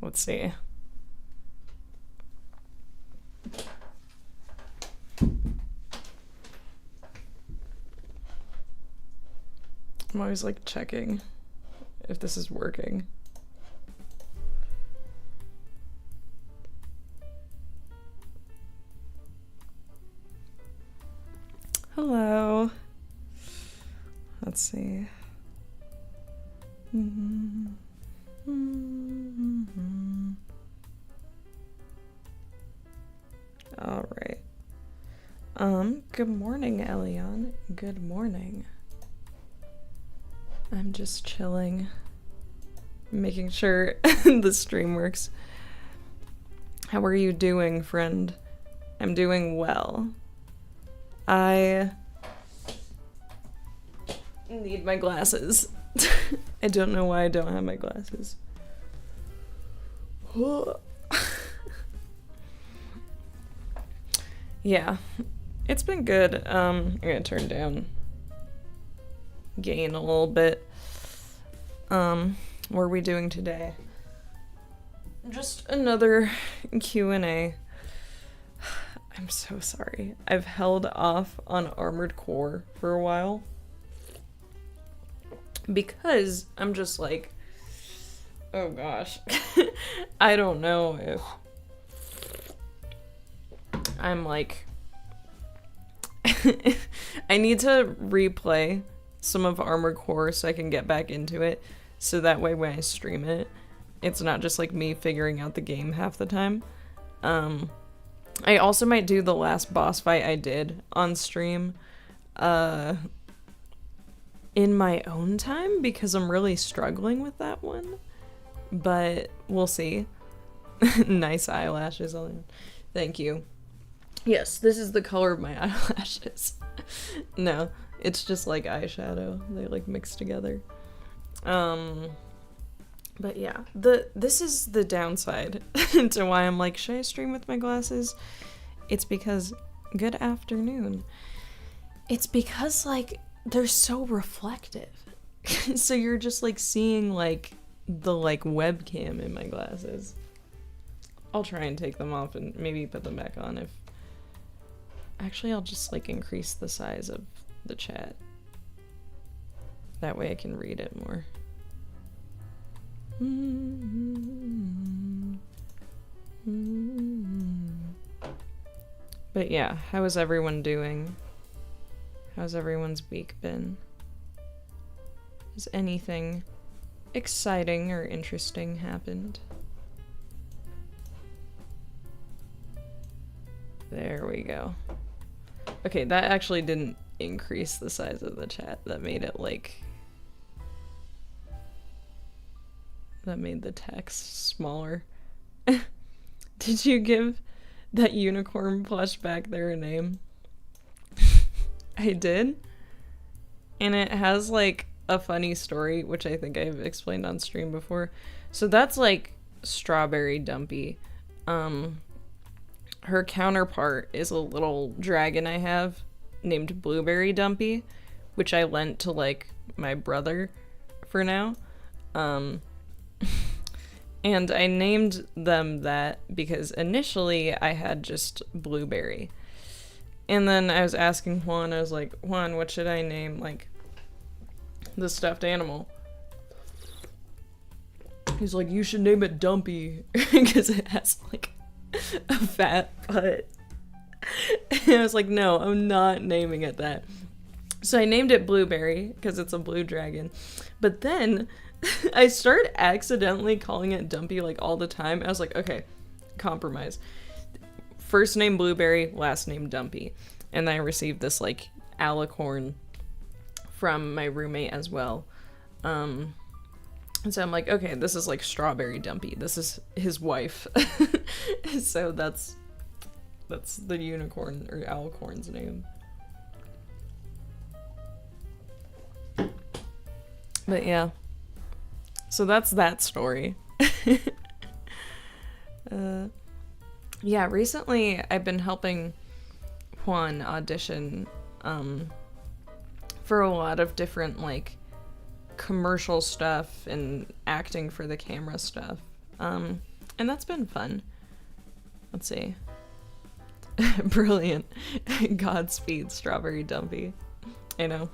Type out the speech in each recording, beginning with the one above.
Let's see. I'm always like checking if this is working. Hello. Let's see. All right. Good morning, Elion. Good morning. I'm just chilling, making sure the stream works. How are you doing, friend? I'm doing well. I need my glasses. I don't know why I don't have my glasses. Yeah, it's been good. I'm gonna turn down gain a little bit. What are we doing today? Just another Q&A. I'm so sorry. I've held off on Armored Core for a while because I'm just like, oh gosh. I don't know if I'm like I need to replay some of Armored Core so I can get back into it, so that way when I stream it, it's not just like me figuring out the game half the time. I also might do the last boss fight I did on stream in my own time because I'm really struggling with that one, but we'll see. Nice eyelashes, Ellen. Thank you. Yes, this is the color of my eyelashes. No, it's just like eyeshadow. They like mix together. But yeah, this is the downside to why I'm like, should I stream with my glasses? It's because, good afternoon. It's because like they're so reflective. So you're just like seeing like the like webcam in my glasses. I'll try and take them off and maybe put them back on if... Actually, I'll just like increase the size of the chat. That way I can read it more. But yeah, how is everyone doing? How's everyone's week been? Has anything exciting or interesting happened? There we go. Okay, that actually didn't increase the size of the chat. That made it like... That made the text smaller. Did you give that unicorn plush back there a name? I did. And it has like a funny story, which I think I've explained on stream before. So that's like Strawberry Dumpy. Her counterpart is a little dragon I have named Blueberry Dumpy, which I lent to like my brother for now. And I named them that because initially I had just Blueberry. And then I was asking Juan, I was like, Juan, what should I name, like, the stuffed animal? He's like, you should name it Dumpy, because it has, like, a fat butt. And I was like, no, I'm not naming it that. So I named it Blueberry, because it's a blue dragon. But then I started accidentally calling it Dumpy, like, all the time. I was like, okay, compromise. First name Blueberry, last name Dumpy. And I received this, like, alicorn from my roommate as well. And so I'm like, okay, this is, like, Strawberry Dumpy. This is his wife. So that's the unicorn, or alicorn's name. But yeah. So that's that story. Yeah, recently I've been helping Juan audition for a lot of different like commercial stuff and acting for the camera stuff. And that's been fun. Let's see. Brilliant. Godspeed, Strawberry Dumpy. I know.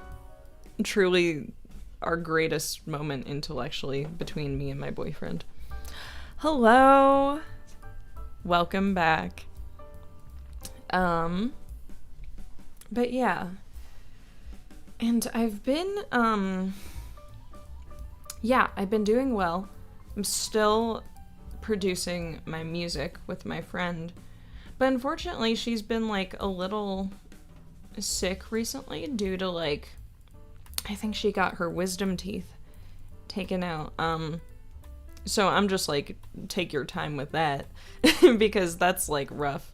Truly our greatest moment intellectually between me and my boyfriend. Hello. Welcome back. But yeah. And I've been, I've been doing well. I'm still producing my music with my friend. But unfortunately, she's been, like, a little sick recently due to, like, I think she got her wisdom teeth taken out. So I'm just, like, take your time with that. Because that's, like, rough.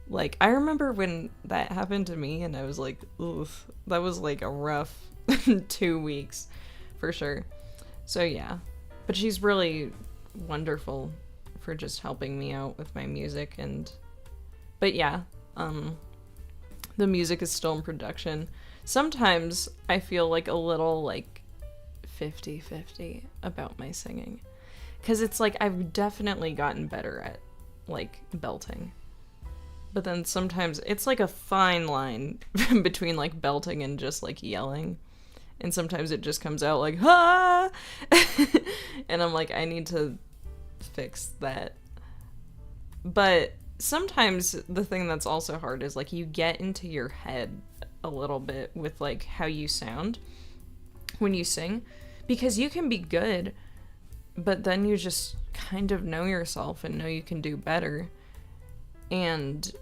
Like, I remember when that happened to me, and I was like, oof. That was, like, a rough 2 weeks, for sure. So, yeah. But she's really wonderful for just helping me out with my music, but yeah, the music is still in production. Sometimes I feel like a little, like, 50-50 about my singing. Because it's like I've definitely gotten better at, like, belting. But then sometimes it's like a fine line between, like, belting and just, like, yelling. And sometimes it just comes out like, ah! And I'm like, I need to fix that. But sometimes the thing that's also hard is, like, you get into your head a little bit with, like, how you sound when you sing, because you can be good, but then you just kind of know yourself and know you can do better, and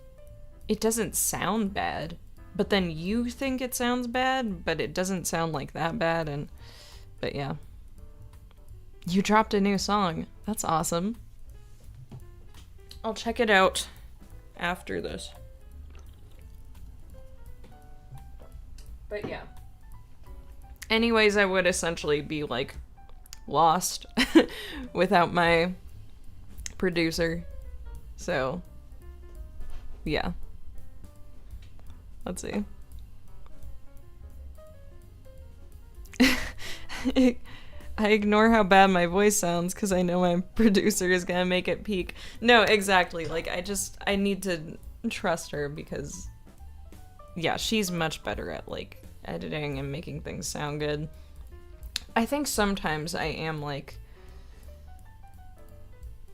it doesn't sound bad, but then you think it sounds bad, but it doesn't sound like that bad. But yeah, you dropped a new song. That's awesome. I'll check it out after this. But yeah. Anyways, I would essentially be, like, lost without my producer. So, yeah. Let's see. I ignore how bad my voice sounds because I know my producer is gonna make it peak. No, exactly. Like, I need to trust her because, yeah, she's much better at, like, editing and making things sound good. I think sometimes I am, like,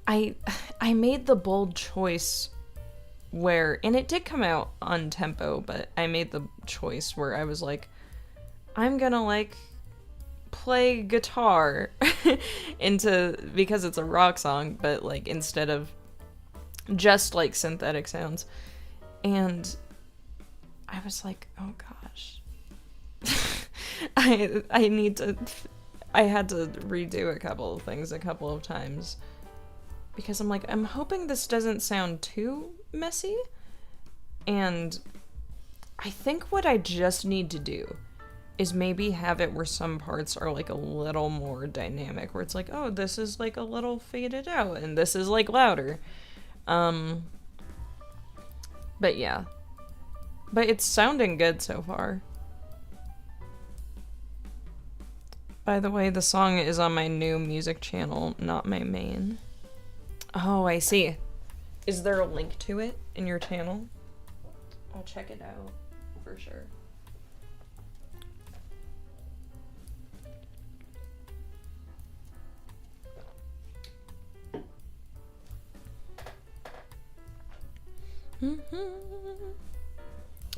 I made the bold choice where, and it did come out on tempo, but I made the choice where I was like, I'm gonna, like, play guitar because it's a rock song, but, like, instead of just, like, synthetic sounds. And I was like, oh gosh. I had to redo a couple of things a couple of times because I'm like, I'm hoping this doesn't sound too messy. And I think what I just need to do is maybe have it where some parts are, like, a little more dynamic, where it's like, oh, this is, like, a little faded out and this is, like, louder. But yeah. But it's sounding good so far. By the way, the song is on my new music channel, not my main. Oh, I see. Is there a link to it in your channel? I'll check it out for sure.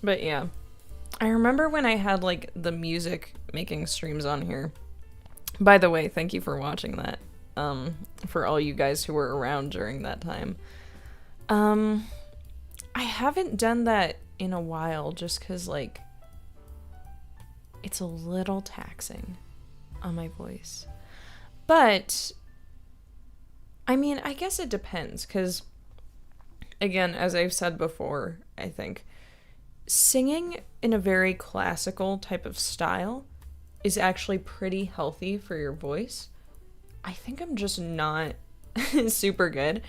But yeah, I remember when I had, like, the music making streams on here. By the way, thank you for watching that. For all you guys who were around during that time. I haven't done that in a while just because, like, it's a little taxing on my voice. But, I mean, I guess it depends because, again, as I've said before, I think singing in a very classical type of style is actually pretty healthy for your voice. I think I'm just not super good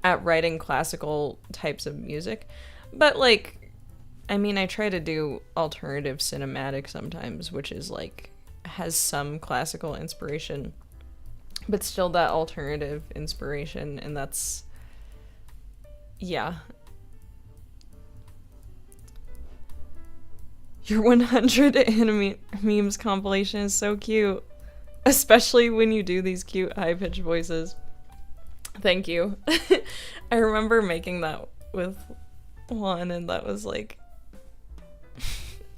at writing classical types of music. But, like, I mean, I try to do alternative cinematic sometimes, which is, like, has some classical inspiration, but still that alternative inspiration, and that's, yeah. Your 100 anime memes compilation is so cute, especially when you do these cute high-pitched voices. Thank you. I remember making that with one, and that was like,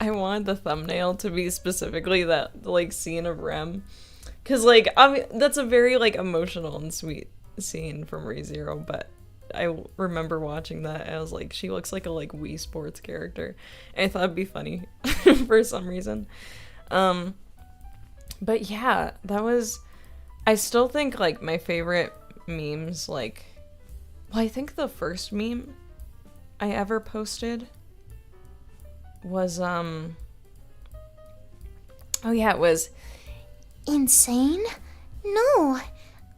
I wanted the thumbnail to be specifically that, like, scene of Rem, because, like, that's a very, like, emotional and sweet scene from ReZero, but I remember watching that and I was like, she looks like a, like, Wii Sports character, and I thought it'd be funny for some reason. But yeah, that was, I still think, like, my favorite memes, like, well, I think the first meme I ever posted was, oh yeah, it was, insane? No,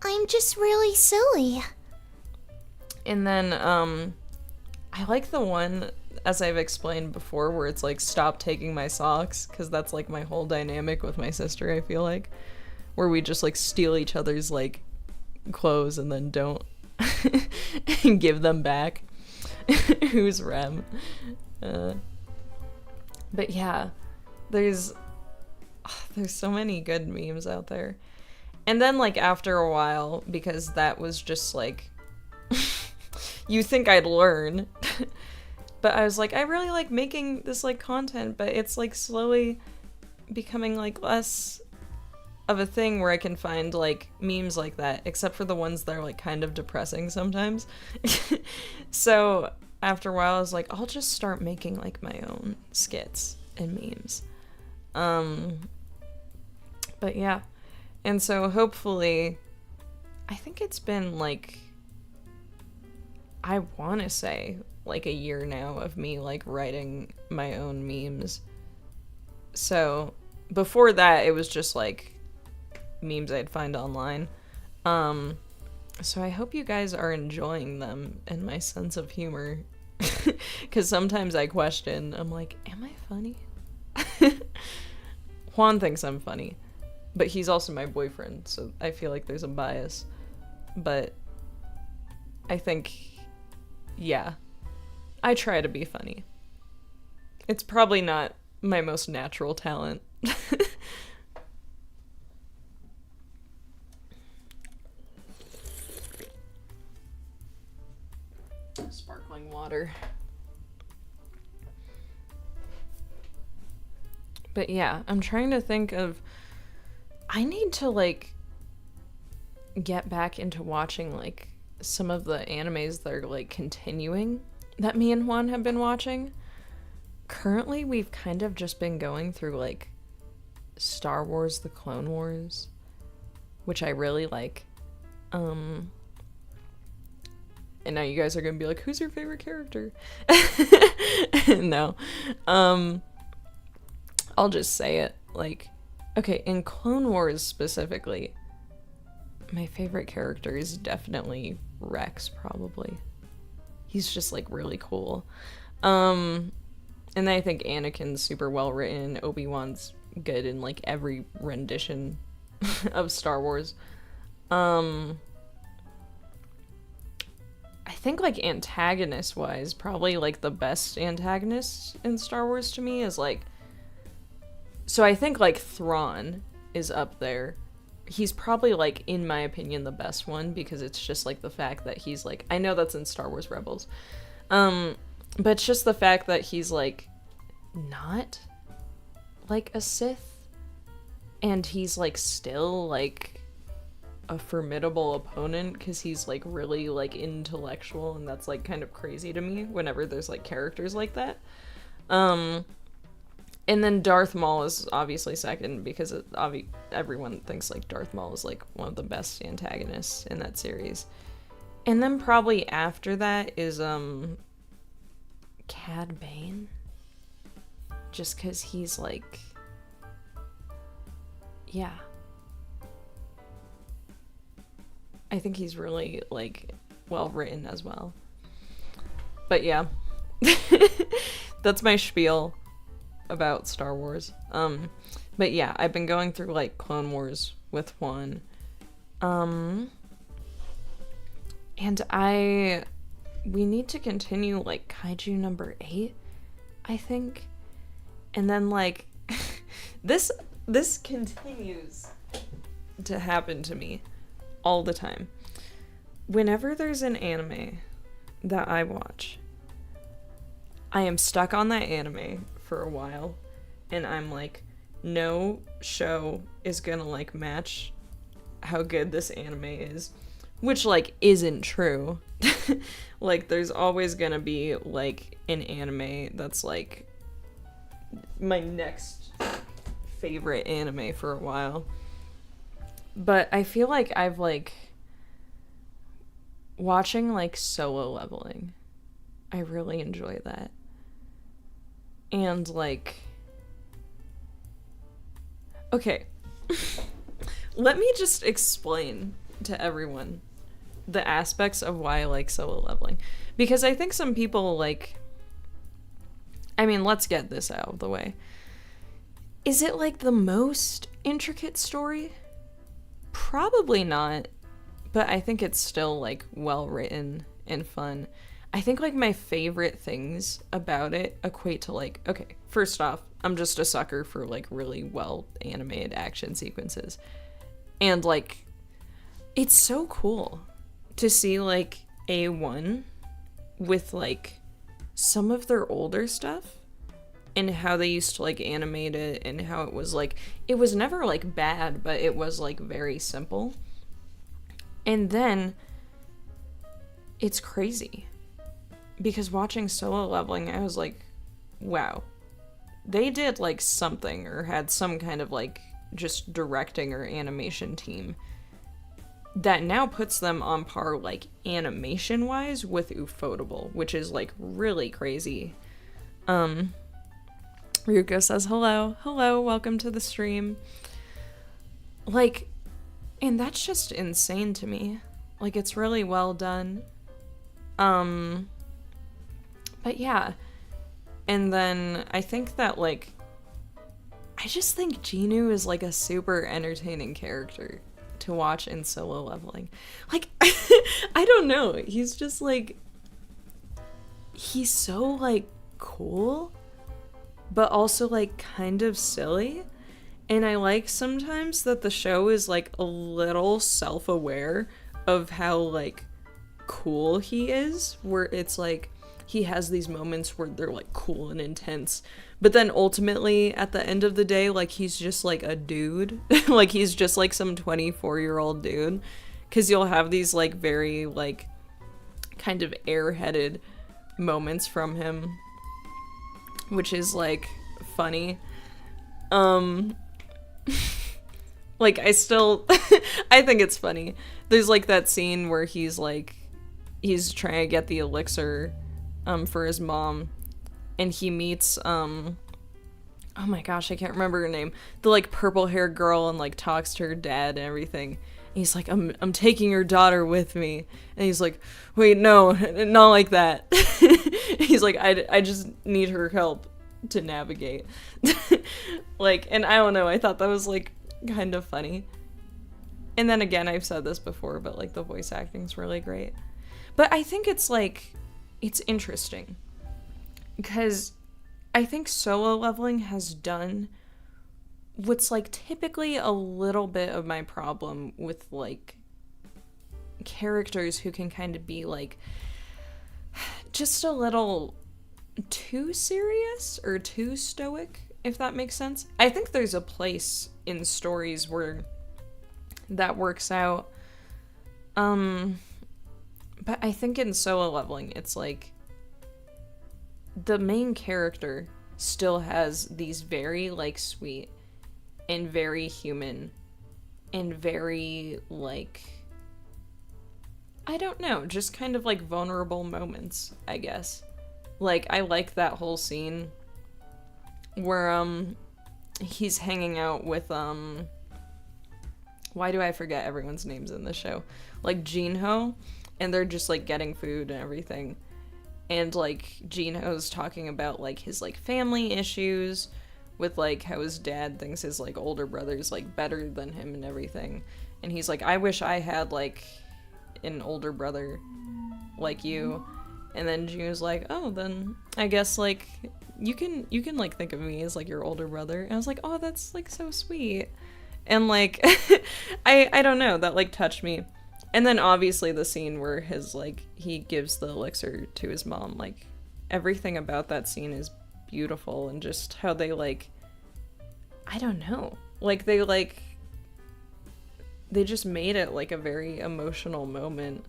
I'm just really silly. and then, I like the one, as I've explained before, where it's like, stop taking my socks, because that's, like, my whole dynamic with my sister, I feel like, where we just, like, steal each other's, like, clothes and then don't give them back. Who's Rem? But yeah, there's so many good memes out there. And then, like, after a while, because that was just, like, you think I'd learn, but I was like, I really like making this, like, content, but it's, like, slowly becoming, like, less of a thing where I can find, like, memes like that, except for the ones that are, like, kind of depressing sometimes. So after a while I was like, I'll just start making, like, my own skits and memes. But yeah, and so hopefully, I think it's been, like, I want to say, like, a year now of me, like, writing my own memes. So before that, it was just, like, memes I'd find online. So I hope you guys are enjoying them and my sense of humor. Because sometimes I question, I'm like, am I funny? Juan thinks I'm funny, but he's also my boyfriend, so I feel like there's a bias. But I think, yeah, I try to be funny. It's probably not my most natural talent. Sparkling water. But yeah, I'm trying to think of, I need to, like, get back into watching, like, some of the animes that are, like, continuing that me and Juan have been watching. Currently, we've kind of just been going through, like, Star Wars: The Clone Wars, which I really like. And now you guys are gonna be like, who's your favorite character? No. I'll just say it. Like, okay, in Clone Wars specifically, my favorite character is definitely Rex, probably. He's just, like, really cool. And then I think Anakin's super well written. Obi-Wan's good in, like, every rendition of Star Wars. I think, like, antagonist-wise, probably, like, the best antagonist in Star Wars to me is, like, so I think, like, Thrawn is up there. He's probably, like, in my opinion, the best one, because it's just, like, the fact that he's, like, I know that's in Star Wars Rebels, but it's just the fact that he's, like, not, like, a Sith, and he's, like, still, like, a formidable opponent, because he's, like, really, like, intellectual, and that's, like, kind of crazy to me whenever there's, like, characters like that. And then Darth Maul is obviously second, because everyone thinks, like, Darth Maul is, like, one of the best antagonists in that series. And then probably after that is, Cad Bane. Just because he's, like, yeah. I think he's really, like, well written as well. But yeah. That's my spiel. about Star Wars. But yeah, I've been going through like Clone Wars with one. And we need to continue like Kaiju number 8, I think. And then like this continues to happen to me all the time. Whenever there's an anime that I watch, I am stuck on that anime for a while, and I'm like, no show is gonna like match how good this anime is, which like isn't true. Like there's always gonna be like an anime that's like my next favorite anime for a while. But I feel like I've like watching like Solo Leveling. I really enjoy that. And like, okay, let me just explain to everyone the aspects of why I like Solo Leveling, because I think some people like, I mean, let's get this out of the way. Is it like the most intricate story? Probably not, but I think it's still like well written and fun. I think like my favorite things about it equate to like, okay, first off, I'm just a sucker for like really well animated action sequences. And like, it's so cool to see like A1 with like some of their older stuff and how they used to like animate it, and how it was like, it was never like bad, but it was like very simple. And then it's crazy because watching Solo Leveling, I was like, wow, they did like something, or had some kind of like just directing or animation team that now puts them on par like animation wise with Ufotable, which is like really crazy. Ryuko says hello, welcome to the stream. Like, and that's just insane to me. Like, it's really well done. But yeah. And then I think that like, I just think Genu is like a super entertaining character to watch in Solo Leveling. Like, I don't know. He's just like, he's so like cool, but also like kind of silly. And I like sometimes that the show is like a little self-aware of how like cool he is, where it's like he has these moments where they're like cool and intense, but then ultimately at the end of the day, like he's just like a dude. Like he's just like some 24-year-old dude, because you'll have these like very like kind of airheaded moments from him, which is like funny. Like I still I think it's funny. There's like that scene where he's trying to get the elixir for his mom, and he meets oh my gosh, I can't remember her name, the like purple haired girl, and like talks to her dad and everything. And he's like, I'm taking your daughter with me. And he's like, wait, no, not like that. He's like, I just need her help to navigate. Like, and I don't know, I thought that was like kind of funny. And then again, I've said this before, but like the voice acting's really great. But I think it's like, it's interesting because I think Solo Leveling has done what's like typically a little bit of my problem with like characters who can kind of be like just a little too serious or too stoic, if that makes sense. I think there's a place in stories where that works out. But I think in Solo Leveling, it's like the main character still has these very like sweet and very human and very like, I don't know, just kind of like vulnerable moments, I guess. Like I like that whole scene where he's hanging out with why do I forget everyone's names in the show? Like Jinho, and they're just like getting food and everything. and like Gino's talking about like his like family issues with like how his dad thinks his like older brother's like better than him and everything, and he's like, I wish I had like an older brother like you. And then Gino's like, oh, then I guess like you can like think of me as like your older brother. And I was like, oh, that's like so sweet. And like I don't know, that like touched me. And then obviously the scene where his like he gives the elixir to his mom, like everything about that scene is beautiful, and just how they like, I don't know, like they just made it like a very emotional moment,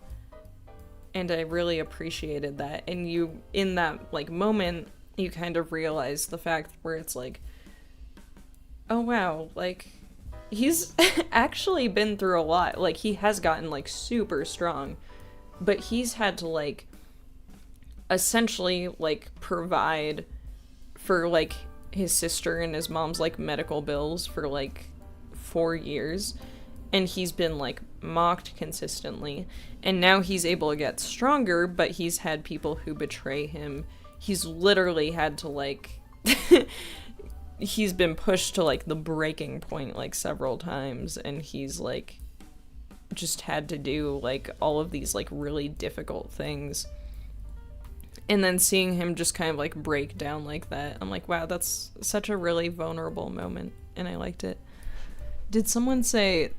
and I really appreciated that. And you, in that like moment, you kind of realize the fact where it's like, oh wow, like he's actually been through a lot. Like he has gotten like super strong, but he's had to like essentially like provide for like his sister and his mom's like medical bills for like 4 years, and he's been like mocked consistently, and now he's able to get stronger, but he's had people who betray him. He's literally had to like he's been pushed to like the breaking point like several times, and he's like just had to do like all of these like really difficult things. And then seeing him just kind of like break down like that, I'm like, wow, that's such a really vulnerable moment, and I liked it. Did someone say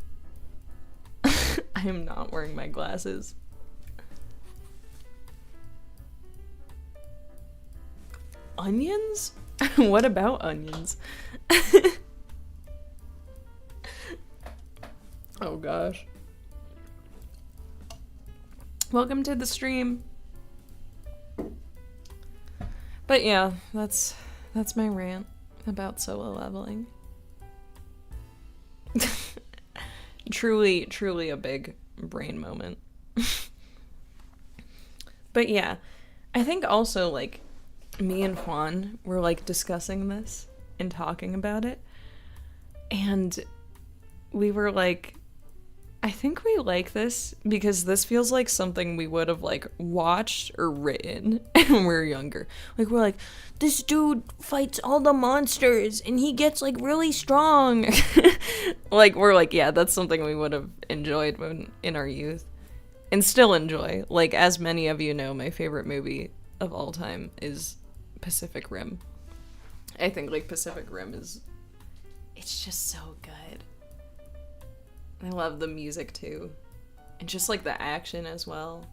I am not wearing my glasses? Onions? What about onions? Oh gosh. Welcome to the stream. But yeah, that's my rant about solo leveling. Truly a big brain moment. But yeah, I think also like me and Juan were like discussing this and talking about it, and we were like, I think we like this because this feels like something we would have like watched or written when we were younger. Like we're like, this dude fights all the monsters and he gets like really strong. Like we're like, yeah, that's something we would have enjoyed when in our youth and still enjoy. Like, as many of you know, my favorite movie of all time is Pacific Rim. I think like Pacific Rim it's just so good. I love the music too, and just like the action as well,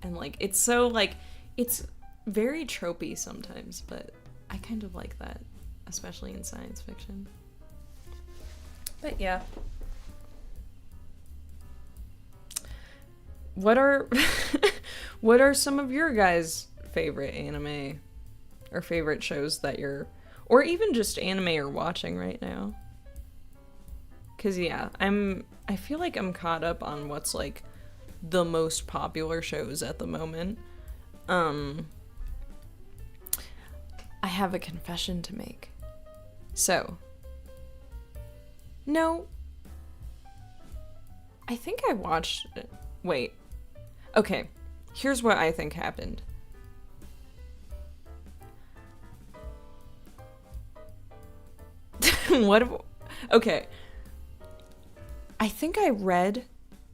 and like it's so like it's very tropey sometimes, but I kind of like that, especially in science fiction. But yeah, what are what are some of your guys' favorite anime or favorite shows that you're, or even just anime you're watching right now? Cause yeah, I feel like I'm caught up on what's like the most popular shows at the moment. I have a confession to make. So, no, I think I watched it. Wait. Okay, here's what I think happened. Okay. I think I read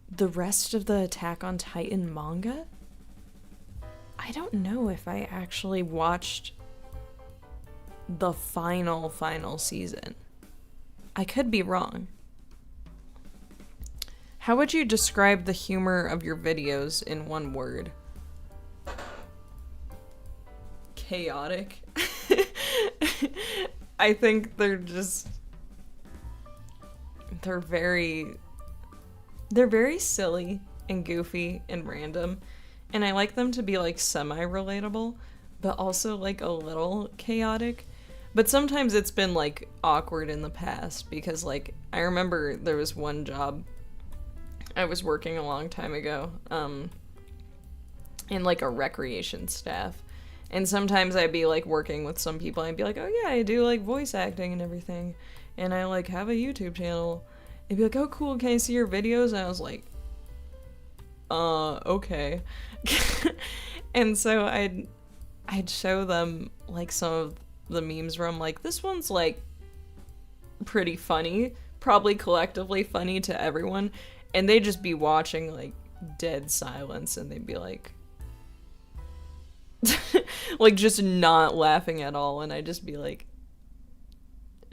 the rest of the Attack on Titan manga. I don't know if I actually watched the final season. I could be wrong. How would you describe the humor of your videos in one word? Chaotic. I think they're very silly and goofy and random, and I like them to be like semi-relatable, but also like a little chaotic. But sometimes it's been like awkward in the past, because like I remember there was one job I was working a long time ago in like a recreation staff, and sometimes I'd be like working with some people and I'd be like, oh yeah, I do like voice acting and everything, and I like have a YouTube channel. It'd be like, oh cool, can I see your videos? And I was like, okay. And so I'd show them like some of the memes where I'm like, this one's like pretty funny, probably collectively funny to everyone, and they'd just be watching like dead silence, and they'd be like like just not laughing at all, and I'd just be like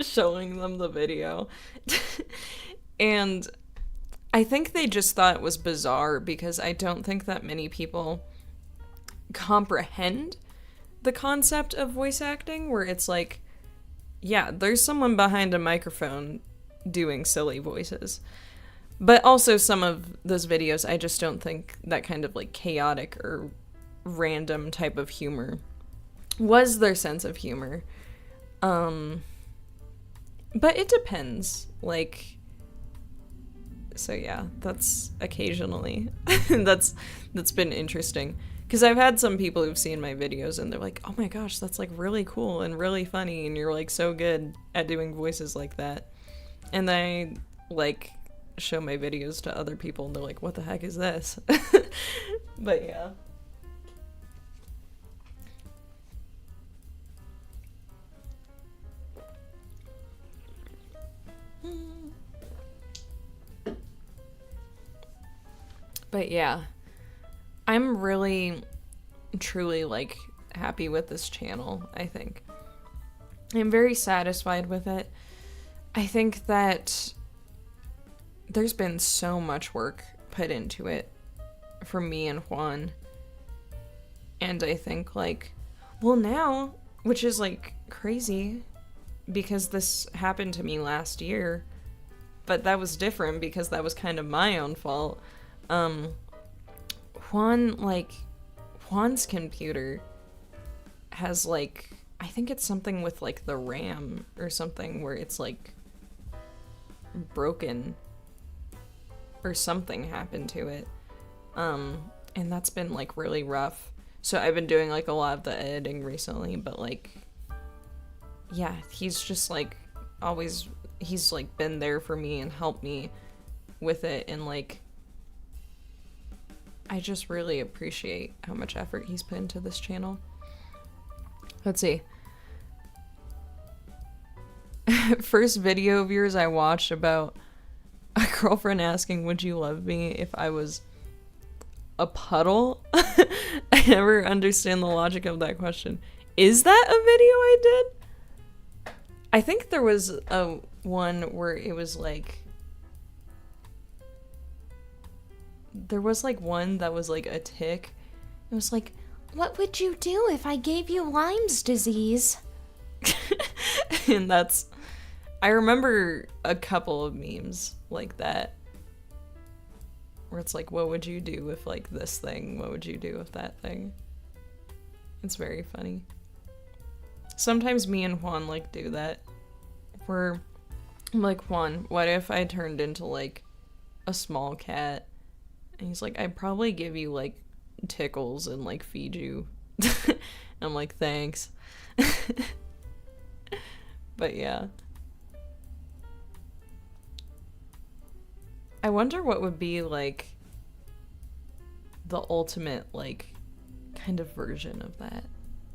showing them the video. And I think they just thought it was bizarre because I don't think that many people comprehend the concept of voice acting, where it's like, yeah, there's someone behind a microphone doing silly voices. But also some of those videos, I just don't think that kind of like chaotic or random type of humor was their sense of humor. But it depends. Like, so yeah, that's occasionally that's been interesting. Because I've had some people who've seen my videos and they're like, oh my gosh, that's like really cool and really funny, and you're like so good at doing voices like that. And I like show my videos to other people and they're like, what the heck is this? But yeah. But yeah, I'm really, truly, like, happy with this channel, I think. I'm very satisfied with it. I think that there's been so much work put into it from me and Juan. And I think, like, well now, which is, like, crazy, because this happened to me last year, but that was different because that was kind of my own fault. Juan's computer has, like, I think it's something with, like, the RAM or something where it's, like, broken or something happened to it. And that's been, like, really rough. So I've been doing, like, a lot of the editing recently, but, like, yeah, he's just, like, always, he's, like, been there for me and helped me with it, and, like, I just really appreciate how much effort he's put into this channel. Let's see. First video of yours I watched about a girlfriend asking, would you love me if I was a puddle? I never understand the logic of that question. Is that a video I did? I think there was a one where it was like, there was like one that was like a tick. It was like, What would you do if I gave you Lyme's disease? and that's, I remember a couple of memes like that where it's like, what would you do with like this thing? What would you do with that thing? It's very funny. Sometimes me and Juan like do that, where I'm like, Juan, what if I turned into like a small cat? And he's like, I'd probably give you like tickles and like feed you. I'm like, thanks. But yeah. I wonder what would be like the ultimate like kind of version of that,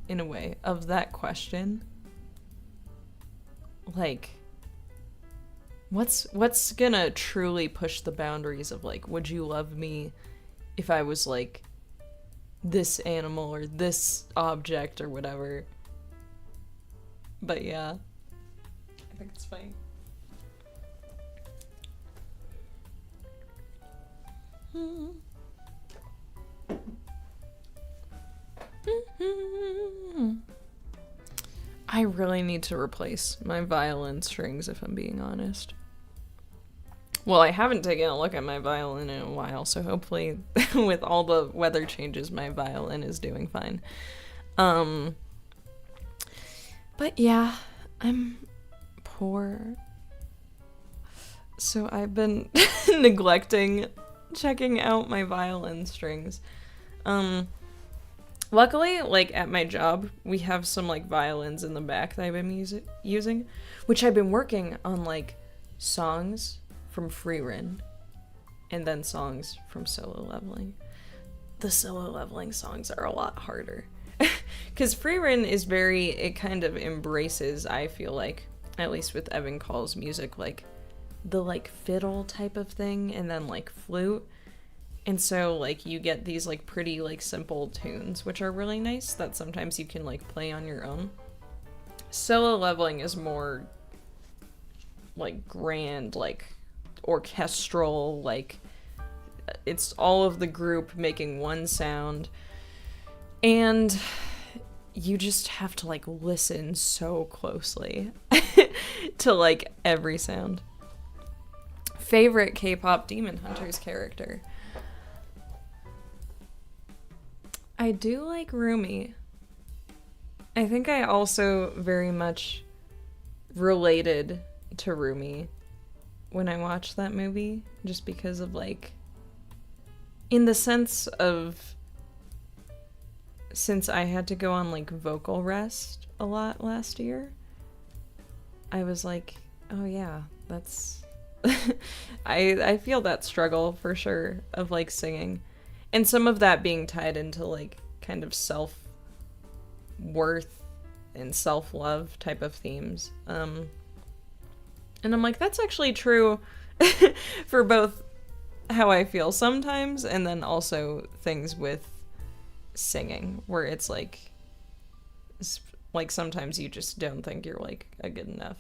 in a way, of that question. Like, what's gonna truly push the boundaries of like, would you love me if I was like this animal or this object or whatever? But yeah, I think it's funny. I really need to replace my violin strings, if I'm being honest. Well, I haven't taken a look at my violin in a while, so hopefully with all the weather changes, my violin is doing fine. But yeah, I'm poor. So I've been neglecting checking out my violin strings. Luckily, like, at my job, we have some, like, violins in the back that I've been using, which I've been working on, like, songs from Free Rin, and then songs from Solo Leveling. the Solo Leveling songs are a lot harder. Because Frieren is it kind of embraces, I feel like, at least with Evan Call's music, like, the, like, fiddle type of thing, and then, like, flute. And so, like, you get these, like, pretty, like, simple tunes, which are really nice, that sometimes you can, like, play on your own. Solo Leveling is more, like, grand, like, orchestral, like, it's all of the group making one sound, and you just have to, like, listen so closely to, like, every sound. Favorite K-pop Demon Hunters character? I do like Rumi. I think I also very much related to Rumi when I watched that movie, just because of, like, in the sense of, since I had to go on, like, vocal rest a lot last year, I was like, oh yeah, that's I feel that struggle for sure of, like, singing, and some of that being tied into, like, kind of self-worth and self-love type of themes, and I'm like, that's actually true for both how I feel sometimes, and then also things with singing, where it's like sometimes you just don't think you're, like, a good enough,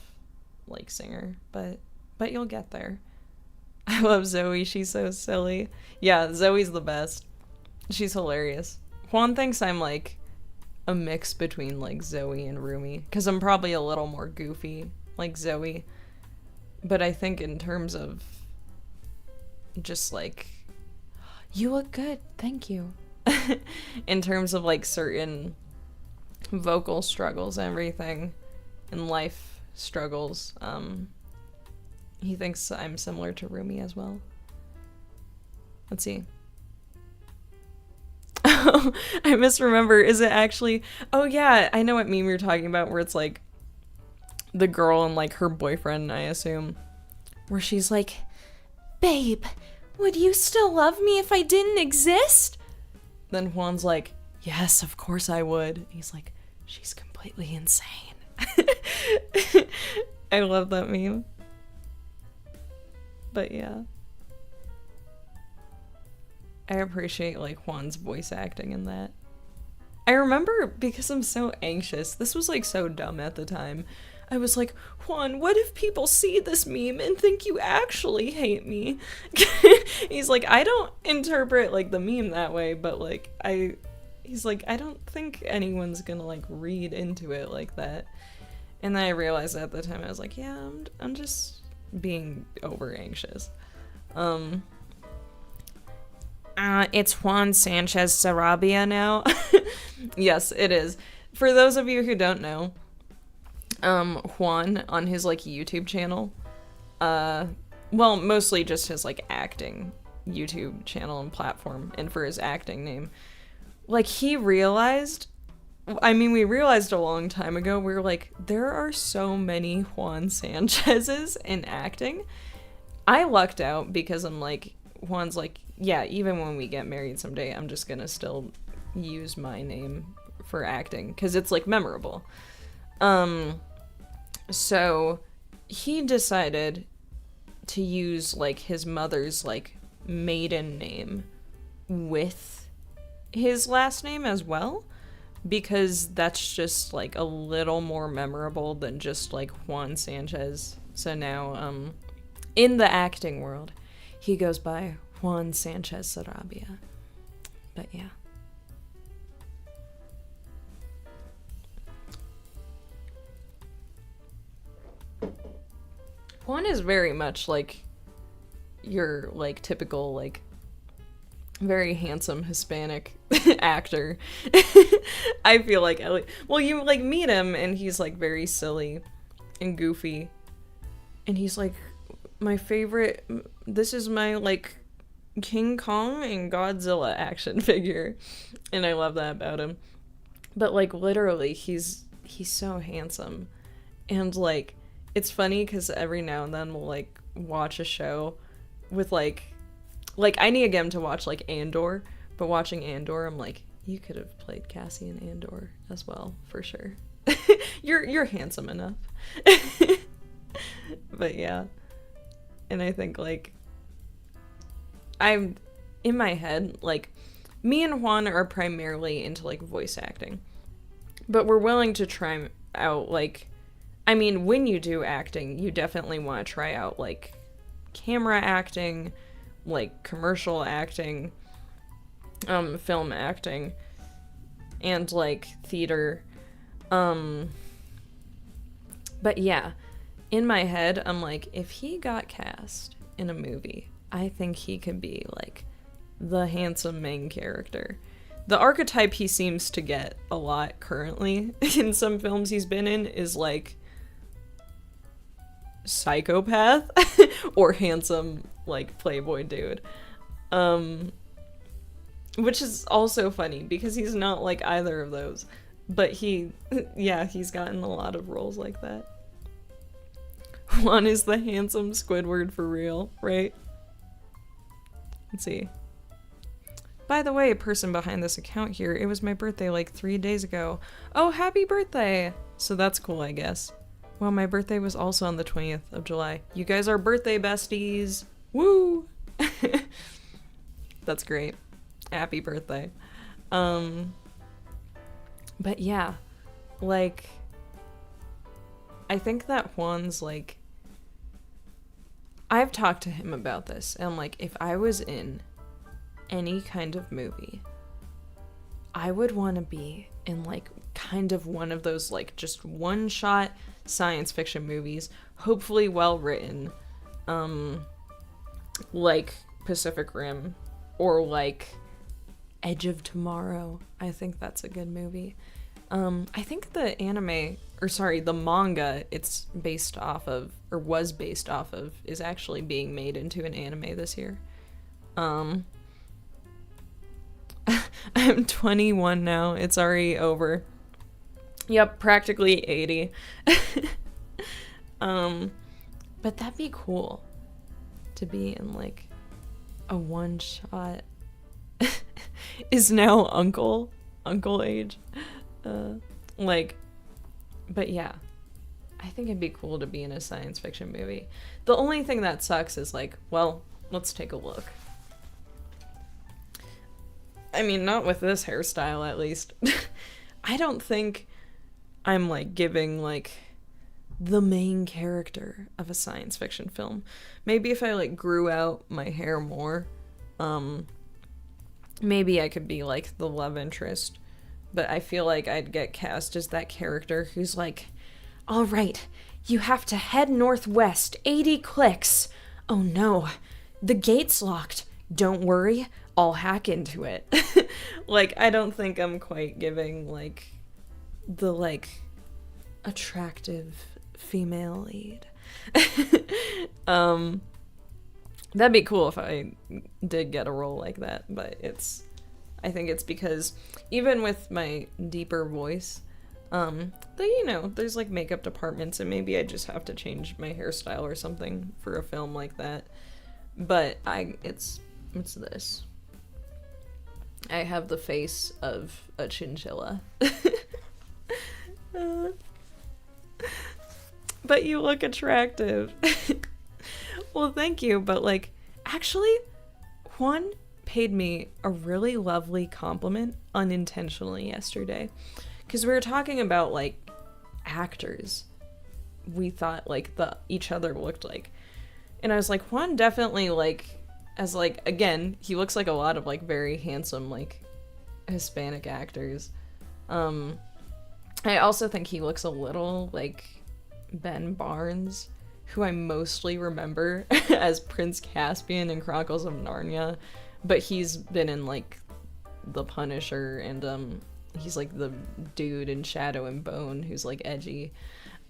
like, singer, but you'll get there. I love Zoe, she's so silly. Yeah, Zoe's the best. She's hilarious. Juan thinks I'm, like, a mix between, like, Zoe and Rumi, because I'm probably a little more goofy like Zoe, but I think in terms of just, like, you look good, thank you. In terms of, like, certain vocal struggles and everything, and life struggles, he thinks I'm similar to Rumi as well. Let's see. Oh, I misremember. Is it actually... Oh, yeah, I know what meme you're talking about, where it's, like, the girl and, like, her boyfriend, I assume, where she's like, Babe, would you still love me if I didn't exist? Then Juan's like, yes, of course I would. He's like, she's completely insane. I love that meme. But yeah. I appreciate, like, Juan's voice acting in that. I remember, because I'm so anxious, this was, like, so dumb at the time. I was like, Juan, what if people see this meme and think you actually hate me? He's like, I don't interpret, like, the meme that way, but, like, he's like, I don't think anyone's gonna, like, read into it like that. And then I realized at the time, I was like, yeah, I'm just being over anxious. It's Juan Sanchez Sarabia now. Yes, it is. For those of you who don't know, Juan on his, like, YouTube channel, well, mostly just his, like, acting YouTube channel and platform, and for his acting name, like, he realized, I mean, we realized a long time ago, we were like, there are so many Juan Sanchez's in acting. I lucked out because I'm like, Juan's like, yeah, even when we get married someday, I'm just gonna still use my name for acting, because it's, like, memorable. So he decided to use, like, his mother's, like, maiden name with his last name as well, because that's just, like, a little more memorable than just, like, Juan Sanchez. So now, in the acting world, he goes by Juan Sanchez Sarabia. But yeah. Juan is very much, like, your, like, typical, like, very handsome Hispanic actor. I feel like, well, you, like, meet him, and he's, like, very silly and goofy. And he's like, my favorite, this is my, like, King Kong and Godzilla action figure. And I love that about him. But, like, literally, he's so handsome. And, like, it's funny because every now and then we'll, like, watch a show with, like I need to get him to watch, like, Andor, But watching Andor, I'm like, you could have played Cassian Andor as well, for sure. You're handsome enough. But yeah. And I think, like, I'm in my head, like, me and Juan are primarily into, like, voice acting. But we're willing to try out, like, I mean, when you do acting, you definitely want to try out, like, camera acting, like, commercial acting, film acting, and, like, theater. But yeah, in my head, I'm like, if he got cast in a movie, I think he could be, like, the handsome main character. The archetype he seems to get a lot currently in some films he's been in is, like, psychopath or handsome, like, playboy dude. Which is also funny because he's not like either of those. But he's gotten a lot of roles like that. One is the handsome Squidward for real, right? Let's see. By the way, person behind this account here, it was my birthday like 3 days ago. Oh, happy birthday! So that's cool, I guess. Well, my birthday was also on the 20th of July. You guys are birthday besties! Woo! That's great. Happy birthday. But yeah, like, I think that Juan's, like, I've talked to him about this, and, like, if I was in any kind of movie, I would want to be in, like, kind of one of those, like, just one-shot science fiction movies, hopefully well written, like Pacific Rim, or, like, Edge of Tomorrow. I think that's a good movie. I think the the manga it's based off of, or was based off of, is actually being made into an anime this year. I'm 21 now. It's already over. Yep, practically 80. But that'd be cool to be in, like, a one-shot is now uncle age. But yeah, I think it'd be cool to be in a science fiction movie. The only thing that sucks is, like, well, let's take a look. I mean, not with this hairstyle, at least. I don't think I'm, like, giving, like, the main character of a science fiction film. Maybe if I, like, grew out my hair more, maybe I could be, like, the love interest. But I feel like I'd get cast as that character who's like, all right, you have to head northwest 80 clicks. Oh no, the gate's locked. Don't worry, I'll hack into it. Like, I don't think I'm quite giving, like, the, like, attractive female lead. That'd be cool if I did get a role like that, but I think it's because even with my deeper voice, there's, like, makeup departments, and maybe I just have to change my hairstyle or something for a film like that. But it's this. I have the face of a chinchilla. But you look attractive. Well, thank you, but, like, actually, Juan paid me a really lovely compliment unintentionally yesterday. Because we were talking about, like, actors we thought, like, each other looked like. And I was like, Juan definitely, like, as, like, again, he looks like a lot of, like, very handsome, like, Hispanic actors. I also think he looks a little like Ben Barnes, who I mostly remember as Prince Caspian in Chronicles of Narnia, but he's been in, like, The Punisher, and he's, like, the dude in Shadow and Bone who's, like, edgy.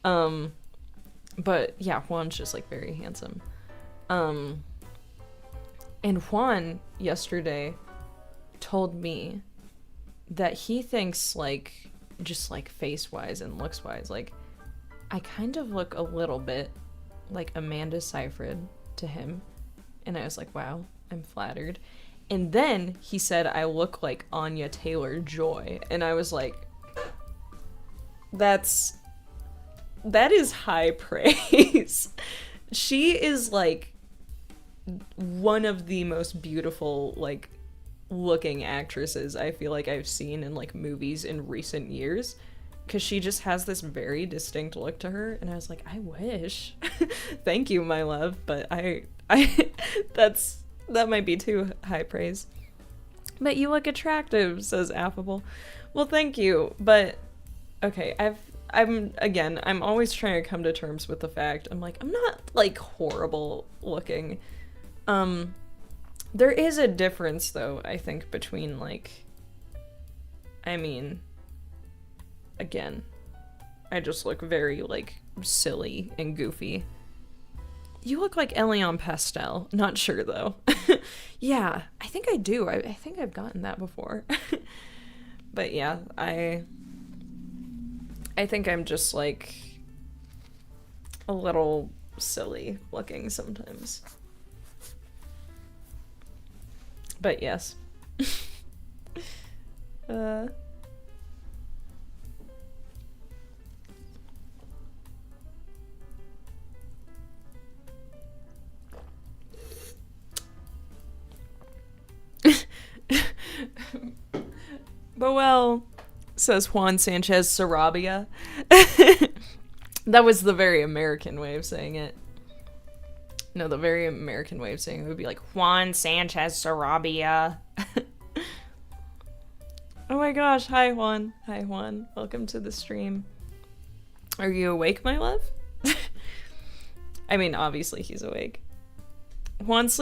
But yeah, Juan's just, like, very handsome. And Juan yesterday told me that he thinks, like, just, like, face-wise and looks-wise, like, I kind of look a little bit like Amanda Seyfried to him. And I was like, wow, I'm flattered. And then he said I look like Anya Taylor-Joy, and I was like, that is high praise. She is like one of the most beautiful like looking actresses I feel like I've seen in like movies in recent years, because she just has this very distinct look to her, and I was like, I wish. Thank you, my love, but I that might be too high praise. But you look attractive, says Affable. Well, thank you, but okay, I'm always trying to come to terms with the fact I'm like, I'm not like horrible looking. There is a difference though, I think, between like, I mean, again, I just look very like silly and goofy. You look like Elion Pastelle. Not sure though. Yeah, I think I do. I think I've gotten that before. But yeah, I think I'm just like a little silly looking sometimes. But yes. But well, says Juan Sanchez Sarabia. That was the very American way of saying it. No, the very American way of saying it would be like Juan Sanchez Sarabia. Oh my gosh, hi Juan. Hi Juan. Welcome to the stream. Are you awake, my love? I mean, obviously he's awake. Juan's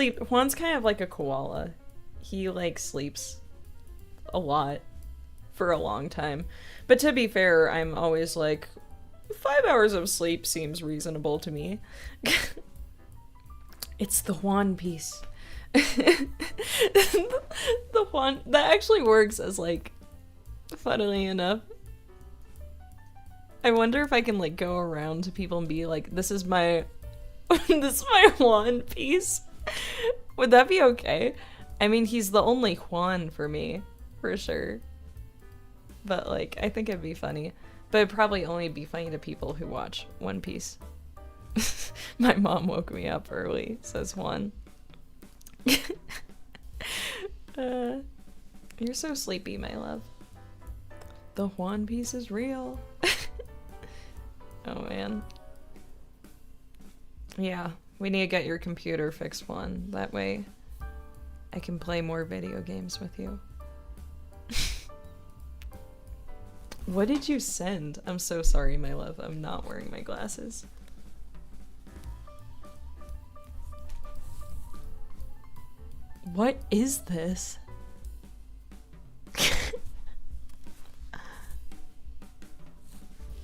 kind of like a koala. He like sleeps a lot for a long time. But to be fair, I'm always like, 5 hours of sleep seems reasonable to me. It's the Juan piece. The Juan, that actually works as like, funnily enough. I wonder if I can like go around to people and be like, this is my Juan piece. Would that be okay? I mean, he's the only Juan for me, for sure. But like, I think it'd be funny. But it'd probably only be funny to people who watch One Piece. My mom woke me up early, says Juan. You're so sleepy, my love. The Juan piece is real. Oh man. Yeah, we need to get your computer fixed, Juan. That way I can play more video games with you. What did you send? I'm so sorry, my love. I'm not wearing my glasses. What is this?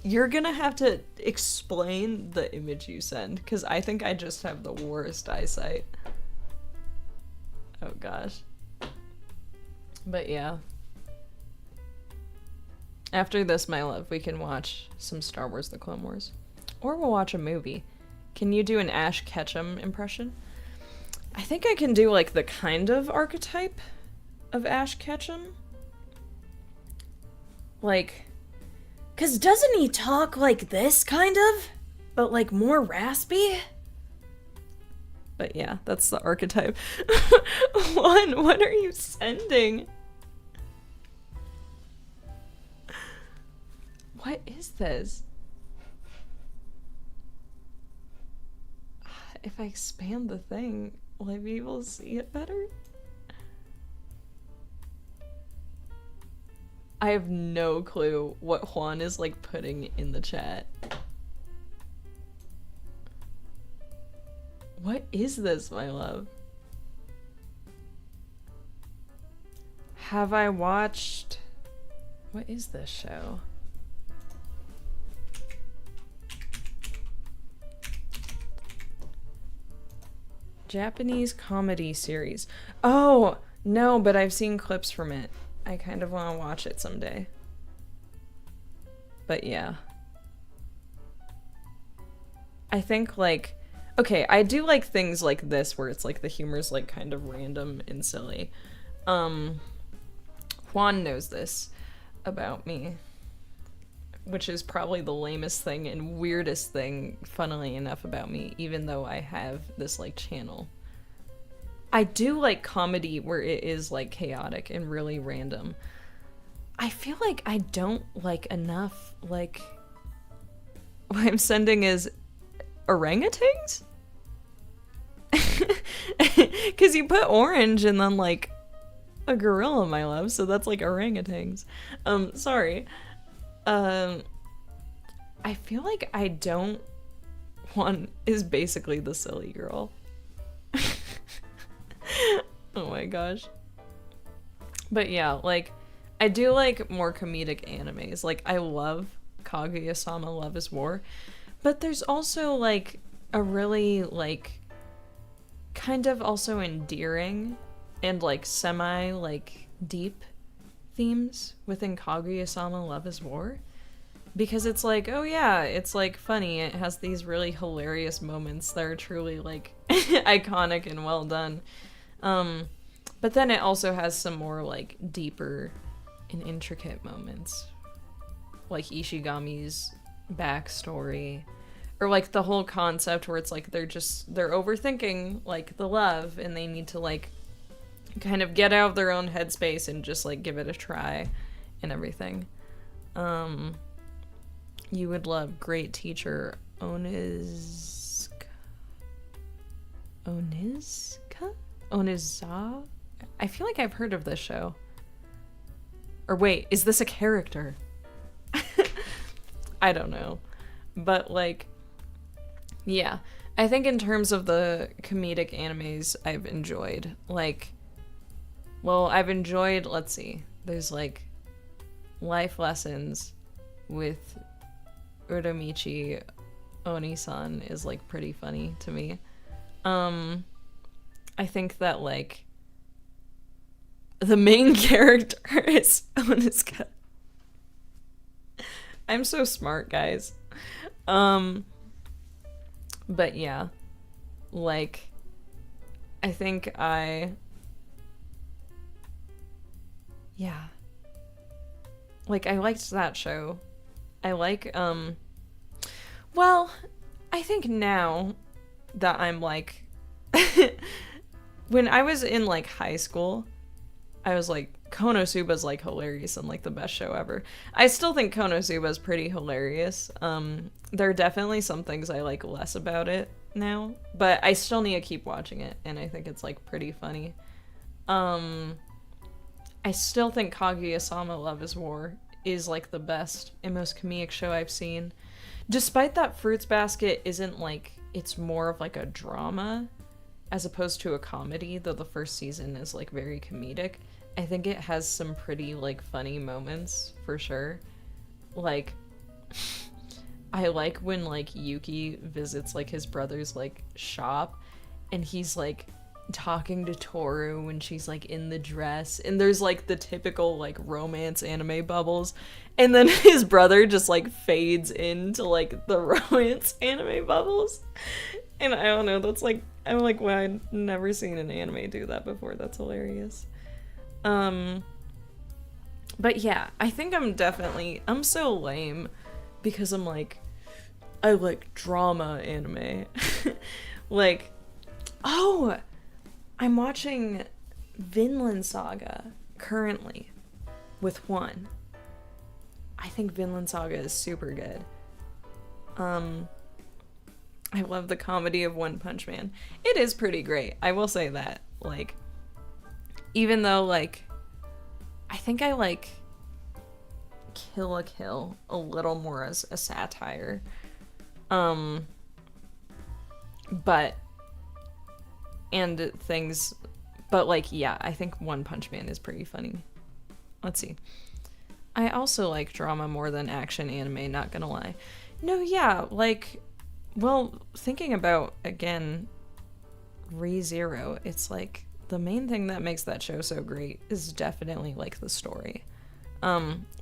You're gonna have to explain the image you send, because I think I just have the worst eyesight. Oh gosh. But yeah. After this, my love, we can watch some Star Wars The Clone Wars. Or we'll watch a movie. Can you do an Ash Ketchum impression? I think I can do like the kind of archetype of Ash Ketchum. Like, 'cause doesn't he talk like this, kind of? But like more raspy? But yeah, that's the archetype. Juan, what are you sending? What is this? If I expand the thing, will I be able to see it better? I have no clue what Juan is like putting in the chat. What is this, my love? Have I watched... What is this show? Japanese comedy series. Oh, no, but I've seen clips from it. I kind of want to watch it someday. But yeah. I think, like, Okay, I do like things like this where it's like the humor's like kind of random and silly. Juan knows this about me, which is probably the lamest thing and weirdest thing, funnily enough, about me, even though I have this like channel. I do like comedy where it is like chaotic and really random. I feel like I don't like enough, like, what I'm sending is orangutans? Because you put orange and then like a gorilla, my love, so that's like orangutans. Sorry. I feel like I don't want is basically the silly girl. Oh my gosh. But yeah, like, I do like more comedic animes. Like, I love Kaguya-sama Love is War. But there's also, like, a really, like, kind of also endearing and, like, semi, like, deep themes within Kaguya-sama Love is War. Because it's like, oh yeah, it's, like, funny. It has these really hilarious moments that are truly, like, iconic and well done. But then it also has some more, like, deeper and intricate moments. Like Ishigami's backstory. Or, like, the whole concept where it's, like, they're overthinking, like, the love, and they need to, like, kind of get out of their own headspace and just, like, give it a try and everything. You would love Great Teacher Onizuka? Onizuka? I feel like I've heard of this show. Or wait, is this a character? I don't know. But, like, yeah. I think in terms of the comedic animes I've enjoyed, like, well, I've enjoyed, let's see, there's, like, Life Lessons with Uramichi Oni-san is, like, pretty funny to me. I think that, like, the main character is Onizuka. I'm so smart, guys. But yeah, like, I think yeah. Like, I liked that show. I like, well, I think now that I'm, like, when I was in, like, high school, I was like, Konosuba's, like, hilarious and, like, the best show ever. I still think Konosuba's pretty hilarious. There are definitely some things I like less about it now, but I still need to keep watching it, and I think it's, like, pretty funny. I still think Kaguya-sama Love is War is, like, the best and most comedic show I've seen. Despite that Fruits Basket isn't, like, it's more of, like, a drama as opposed to a comedy, though the first season is, like, very comedic. I think it has some pretty, like, funny moments, for sure. Like, I like when, like, Yuki visits, like, his brother's, like, shop, and he's, like, talking to Toru when she's, like, in the dress, and there's, like, the typical, like, romance anime bubbles, and then his brother just, like, fades into, like, the romance anime bubbles, and I don't know, that's, like, I'm like, wow, I've never seen an anime do that before, that's hilarious. But yeah, I think I'm so lame because I'm like, I like drama anime. Like, oh, I'm watching Vinland Saga currently with Juan. I think Vinland Saga is super good. I love the comedy of One Punch Man. It is pretty great, I will say that. Like, even though, like, I think I like Kill la Kill a little more as a satire. But like, yeah, I think One Punch Man is pretty funny. Let's see. I also like drama more than action anime, not gonna lie. No, yeah, like, well, thinking about, again, Re:Zero, it's like, the main thing that makes that show so great is definitely, like, the story.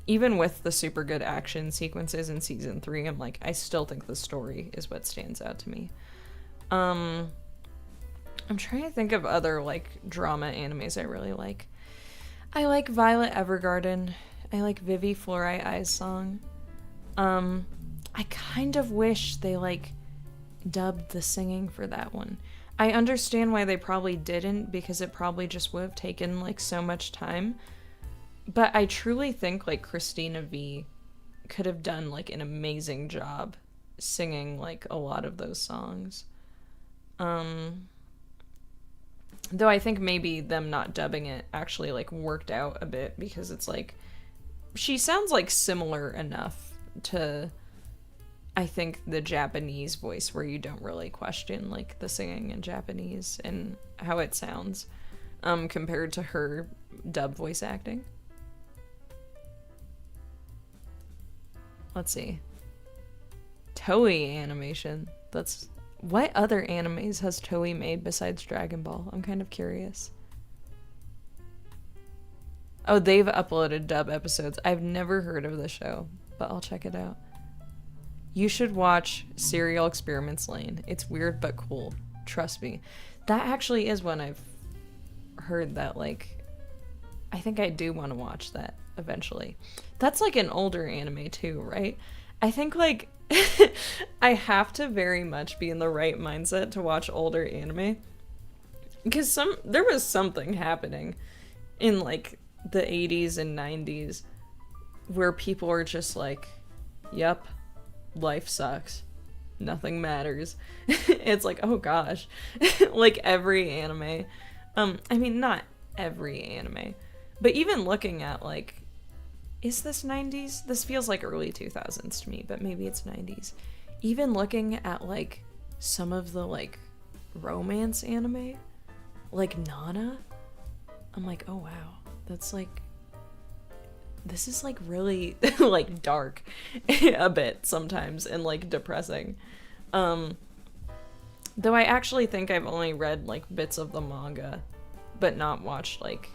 Even with the super good action sequences in season 3, I'm like, I still think the story is what stands out to me. I'm trying to think of other, like, drama animes I really like. I like Violet Evergarden. I like Vivi Fluorite Eyes song. I kind of wish they, like, dubbed the singing for that one. I understand why they probably didn't, because it probably just would have taken, like, so much time. But I truly think, like, Christina V could have done, like, an amazing job singing, like, a lot of those songs. Though I think maybe them not dubbing it actually, like, worked out a bit, because it's, like, she sounds, like, similar enough to, I think, the Japanese voice, where you don't really question, like, the singing in Japanese and how it sounds, compared to her dub voice acting. Let's see. Toei animation. That's... What other animes has Toei made besides Dragon Ball? I'm kind of curious. Oh, they've uploaded dub episodes. I've never heard of the show, but I'll check it out. You should watch Serial Experiments Lane. It's weird but cool. Trust me. That actually is one I've heard that, like... I think I do want to watch that eventually. That's, like, an older anime too, right? I think, like... I have to very much be in the right mindset to watch older anime. Because there was something happening in, like, the 80s and 90s where people were just like, yep, life sucks. Nothing matters. It's like, oh gosh. Like, every anime. I mean, not every anime. But even looking at, like, is this 90s? This feels like early 2000s to me, but maybe it's 90s. Even looking at, like, some of the, like, romance anime, like Nana, I'm like, oh wow, that's, like, this is, like, really, like, dark a bit sometimes, and, like, depressing. Though I actually think I've only read, like, bits of the manga, but not watched, like,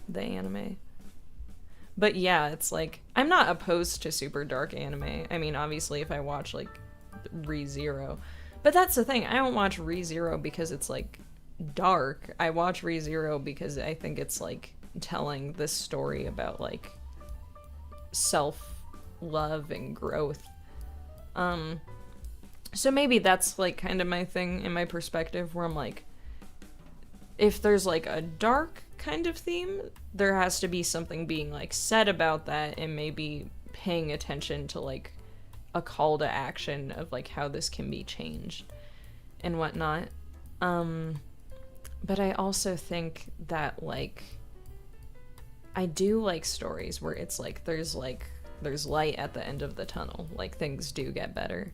the anime. But yeah, it's like, I'm not opposed to super dark anime. I mean, obviously, if I watch, like, Re:Zero. But that's the thing, I don't watch Re:Zero because it's, like, dark. I watch Re:Zero because I think it's, like, telling this story about, like, self-love and growth. So maybe that's, like, kind of my thing in my perspective, where I'm like, if there's, like, a dark kind of theme, there has to be something being, like, said about that, and maybe paying attention to, like, a call to action of, like, how this can be changed and whatnot. But I also think that, like, I do like stories where it's like there's light at the end of the tunnel, like, things do get better.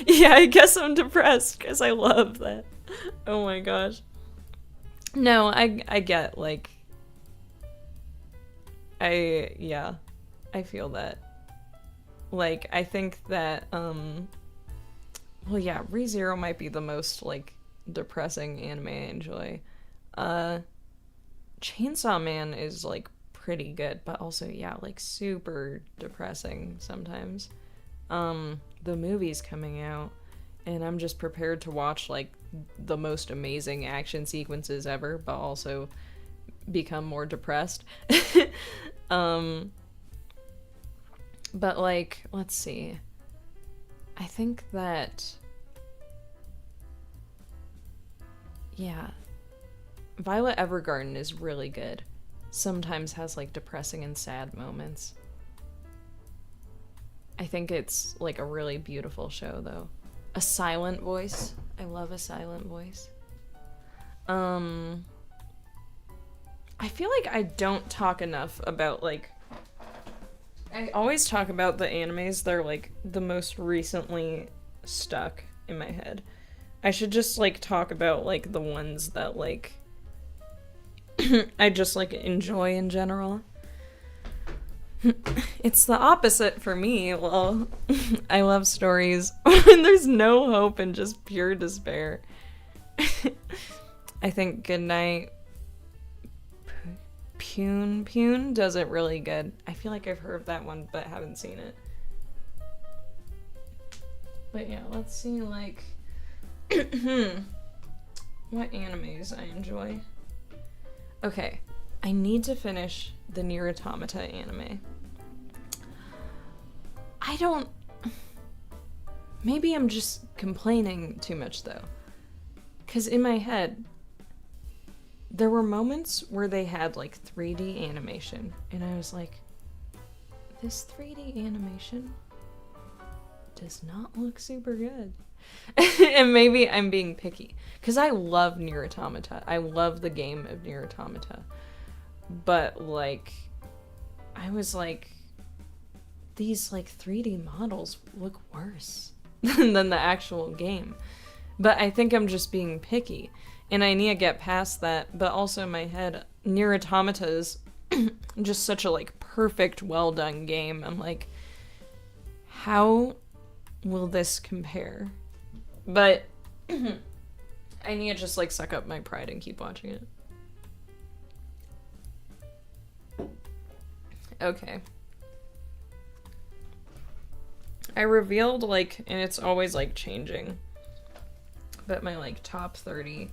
Yeah, I guess I'm depressed because I love that. Oh my gosh. No, I get, like, I feel that. Like, I think that, well, yeah, Re:Zero might be the most, like, depressing anime I enjoy. Chainsaw Man is, like, pretty good, but also, yeah, like, super depressing sometimes. The movie's coming out, and I'm just prepared to watch, like, the most amazing action sequences ever, but also become more depressed. But, like, let's see. I think that, yeah, Violet Evergarden is really good. Sometimes has, like, depressing and sad moments. I think it's, like, a really beautiful show, though. A silent voice. I love a silent voice. I feel like I don't talk enough about, like, I always talk about the animes that are, like, the most recently stuck in my head. I should just, like, talk about, like, the ones that, like, I just, like, enjoy in general. It's the opposite for me. Well, I love stories when there's no hope and just pure despair. I think Goodnight Pune does it really good. I feel like I've heard of that one, but haven't seen it. But yeah, let's see, like, What animes I enjoy? Okay, I need to finish the Nier Automata anime. I don't... Maybe I'm just complaining too much, though. Because in my head, there were moments where they had, like, 3D animation. And I was like, this 3D animation does not look super good. And maybe I'm being picky. Because I love Nier Automata. I love the game of Nier Automata. But, like, I was like, these, like, 3D models look worse than the actual game. But I think I'm just being picky. And I need to get past that. But also in my head, Nier Automata is just such a, like, perfect, well-done game. I'm like, how will this compare? But I need to just, like, suck up my pride and keep watching it. Okay. I revealed, like, and it's always, like, changing, but my, like, top 30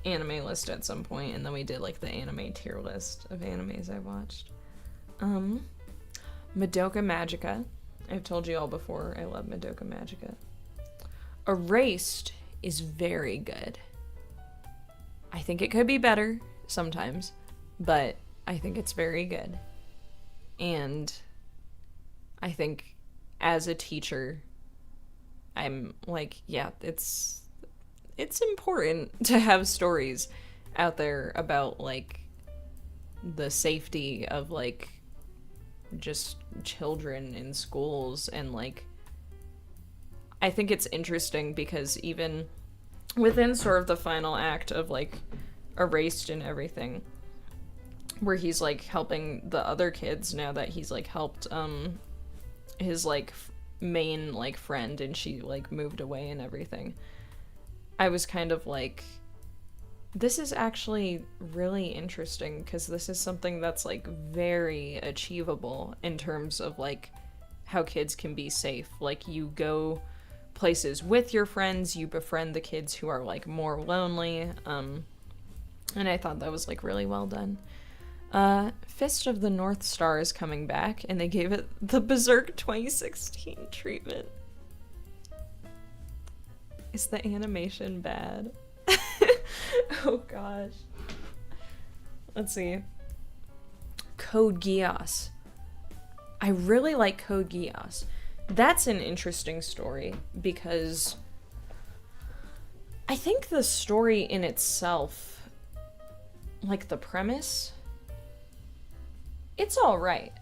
anime list at some point, and then we did, like, the anime tier list of animes I watched. Madoka Magica. I've told you all before, I love Madoka Magica. Erased is very good. I think it could be better sometimes, but I think it's very good. And I think as a teacher, I'm like, yeah, it's important to have stories out there about, like, the safety of, like, just children in schools. And, like, I think it's interesting because even within sort of the final act of, like, Erased and everything, where he's, like, helping the other kids now that he's, like, helped his, like, main, like, friend, and she, like, moved away and everything. I was kind of like, this is actually really interesting because this is something that's, like, very achievable in terms of, like, how kids can be safe. Like, you go places with your friends, you befriend the kids who are, like, more lonely, and I thought that was, like, really well done. Fist of the North Star is coming back, and they gave it the Berserk 2016 treatment. Is the animation bad? Oh gosh. Let's see. Code Geass. I really like Code Geass. That's an interesting story because I think the story in itself, like the premise, it's alright.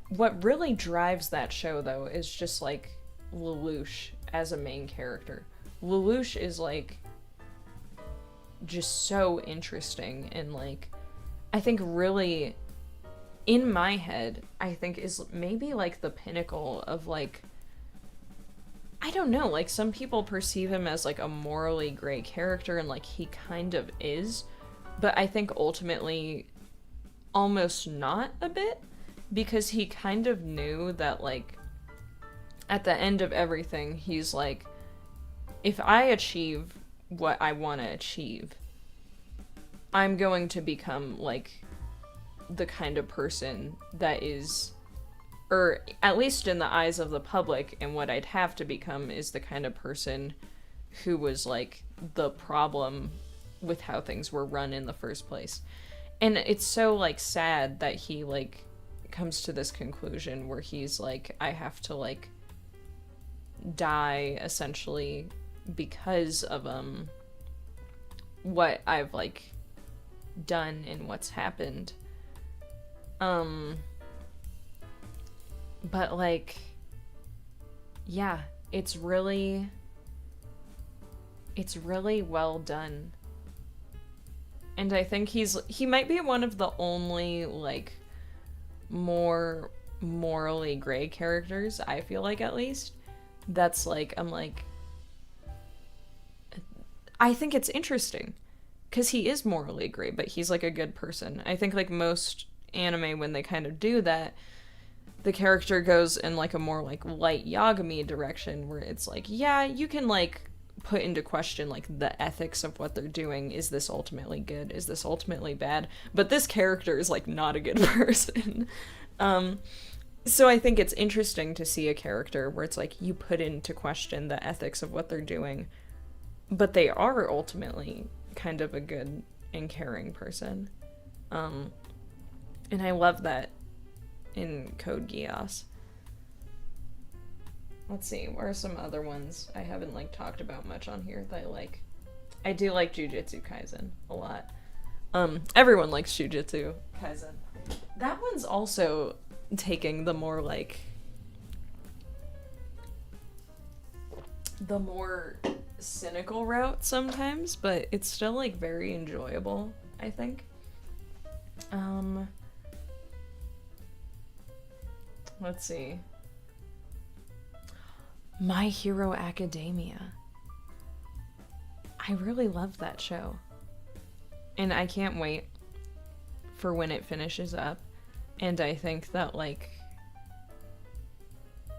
What really drives that show, though, is just, like, Lelouch as a main character. Lelouch is, like, just so interesting and, like, I think really, in my head, I think is maybe, like, the pinnacle of, like, I don't know, like, some people perceive him as, like, a morally gray character, and, like, he kind of is, but I think ultimately almost not a bit, because he kind of knew that, like, at the end of everything, he's like, if I achieve what I want to achieve, I'm going to become, like, the kind of person that is, or at least in the eyes of the public, and what I'd have to become is the kind of person who was, like, the problem with how things were run in the first place. And it's so, like, sad that he, like, comes to this conclusion where he's like, I have to, like, die, essentially, because of, what I've, like, done and what's happened. But, like, yeah, it's really well done. And I think he might be one of the only, like, more morally gray characters, I feel like, at least, that's, like, I'm like, I think it's interesting, because he is morally gray, but he's, like, a good person. I think, like, most anime, when they kind of do that, the character goes in, like, a more, like, light Yagami direction, where it's like, yeah, you can, like, put into question like the ethics of what they're doing. Is this ultimately good? Is this ultimately bad? But this character is like not a good person. So I think it's interesting to see a character where it's like you put into question the ethics of what they're doing, but they are ultimately kind of a good and caring person. And I love that in Code Geass. Let's see, what are some other ones I haven't like talked about much on here that I like? I do like Jujutsu Kaisen a lot. Everyone likes Jujutsu Kaisen. That one's also taking the more like the more cynical route sometimes, but it's still like very enjoyable, I think. Let's see. My Hero Academia. I really love that show. And I can't wait for when it finishes up. And I think that, like,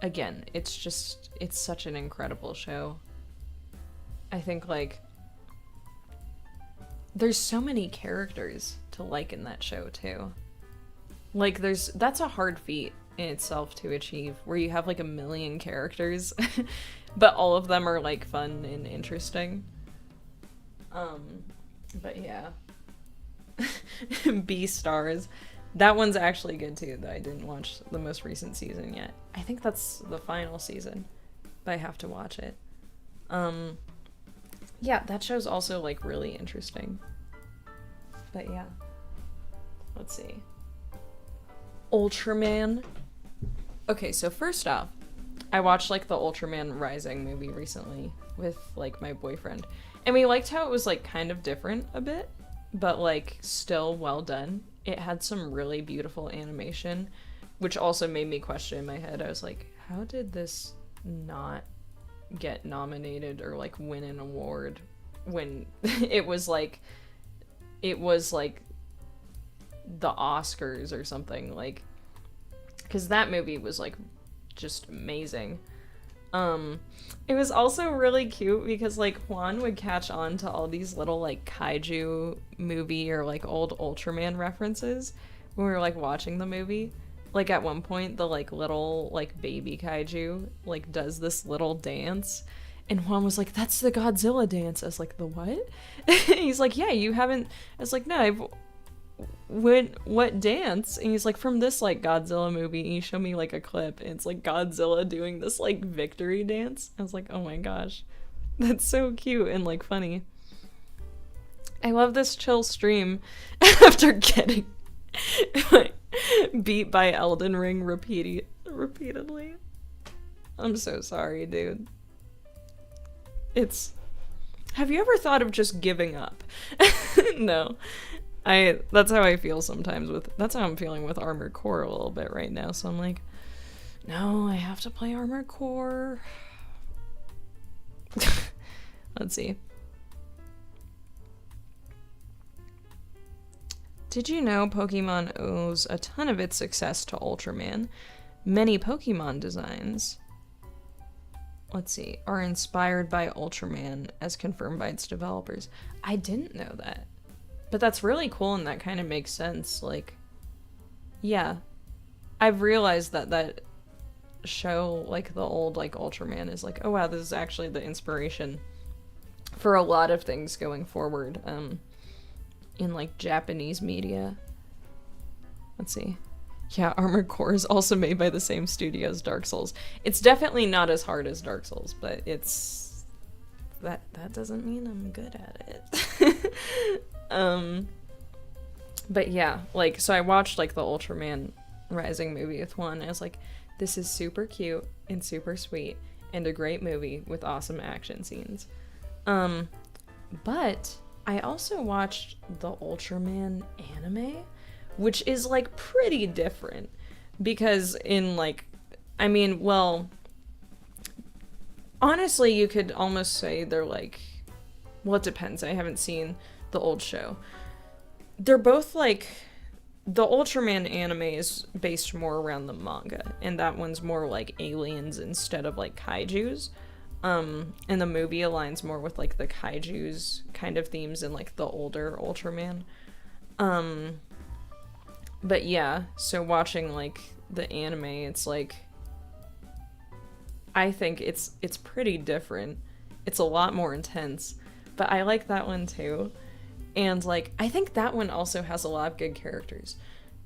again, it's such an incredible show. I think, like, there's so many characters to like in that show, too. Like, that's a hard feat in itself to achieve, where you have, like, 1 million characters, but all of them are, like, fun and interesting. But yeah. Beastars. That one's actually good too, though I didn't watch the most recent season yet. I think that's the final season, but I have to watch it. Yeah, that show's also like really interesting. But yeah. Let's see. Ultraman. Okay, so first off, I watched like the Ultraman Rising movie recently with like my boyfriend. And we liked how it was like kind of different a bit, but like still well done. It had some really beautiful animation, which also made me question in my head. I was like, how did this not get nominated or like win an award when it was like the Oscars or something, like, because that movie was like just amazing. It was also really cute because like Juan would catch on to all these little like kaiju movie or like old Ultraman references when we were like watching the movie. Like at one point the like little like baby kaiju like does this little dance and Juan was like, that's the Godzilla dance. I was like, the what? He's like, yeah, you haven't. I was like, no, what dance? And he's like, from this like Godzilla movie. And he showed me like a clip and it's like Godzilla doing this like victory dance. I was like, oh my gosh, that's so cute and like funny. I love this chill stream after getting like, beat by Elden Ring repeatedly. I'm so sorry, dude. Have you ever thought of just giving up? No. That's how I feel sometimes that's how I'm feeling with Armored Core a little bit right now. So I'm like, no, I have to play Armored Core. Let's see. Did you know Pokemon owes a ton of its success to Ultraman? Many Pokemon designs, let's see, are inspired by Ultraman as confirmed by its developers. I didn't know that. But that's really cool and that kind of makes sense. Like, yeah. I've realized that show, like the old like Ultraman is like, oh wow, this is actually the inspiration for a lot of things going forward in like Japanese media. Let's see. Yeah, Armored Core is also made by the same studio as Dark Souls. It's definitely not as hard as Dark Souls, but it's that doesn't mean I'm good at it. But yeah, like, so I watched like the Ultraman Rising movie with Juan. I was like, this is super cute and super sweet and a great movie with awesome action scenes. But I also watched the Ultraman anime, which is like pretty different because in like, I mean, well, honestly, you could almost say they're like, well, it depends. I haven't seen the old show. They're both like, the Ultraman anime is based more around the manga, and that one's more like aliens instead of like kaijus. And the movie aligns more with like the kaiju's kind of themes and like the older Ultraman. But yeah, so watching like the anime, it's like, I think it's pretty different. It's a lot more intense, but I like that one too. And like, I think that one also has a lot of good characters.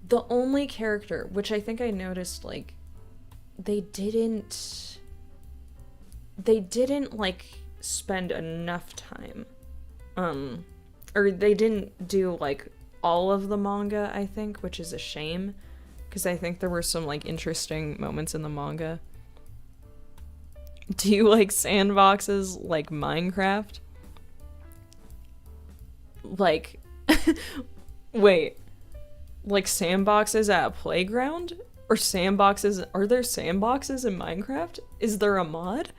The only character, which I think I noticed, like, they didn't like spend enough time, or they didn't do like all of the manga, I think, which is a shame, because I think there were some like interesting moments in the manga. Do you like sandboxes like Minecraft? Like, wait, like sandboxes at a playground? Or sandboxes, are there sandboxes in Minecraft? Is there a mod?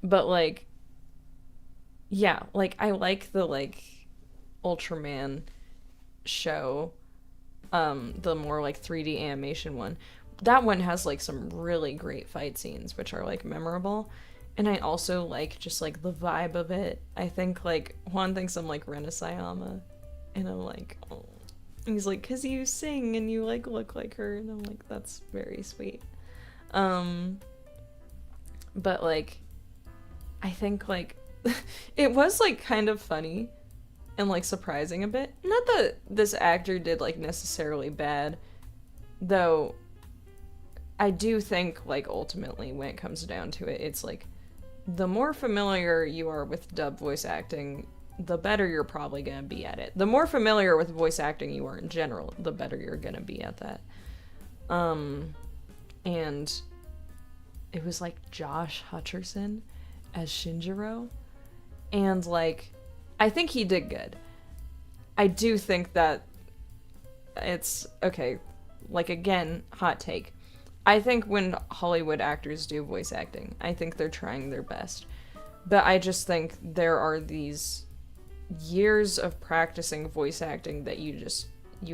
But like, yeah, like I like the like Ultraman show, the more like 3D animation one. That one has like some really great fight scenes which are like memorable. And I also like just like the vibe of it. I think like Juan thinks I'm like Rena Sayama, and I'm like, oh. He's like, 'cause you sing and you like look like her, and I'm like, that's very sweet. But like, I think like it was like kind of funny and like surprising a bit. Not that this actor did like necessarily bad, though. I do think like ultimately when it comes down to it, it's like the more familiar you are with dub voice acting, the better you're probably gonna be at it. The more familiar with voice acting you are in general, the better you're gonna be at that. And it was like Josh Hutcherson as Shinjiro, and like I think he did good. I do think that it's okay, like again, hot take. I think when Hollywood actors do voice acting, I think they're trying their best. But I just think there are these years of practicing voice acting that you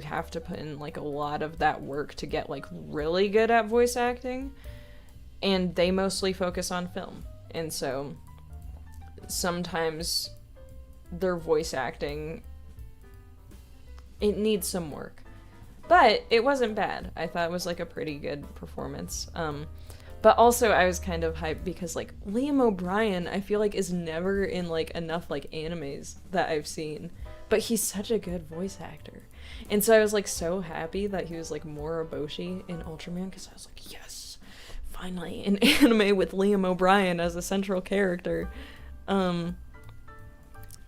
have to put in like a lot of that work to get like really good at voice acting, and they mostly focus on film, and so sometimes their voice acting, it needs some work, but it wasn't bad. I thought it was like a pretty good performance. But also I was kind of hyped because like Liam O'Brien, I feel like is never in like enough like animes that I've seen, but he's such a good voice actor. And so I was like so happy that he was like Moriboshi in Ultraman, because I was like, yes, finally an anime with Liam O'Brien as a central character.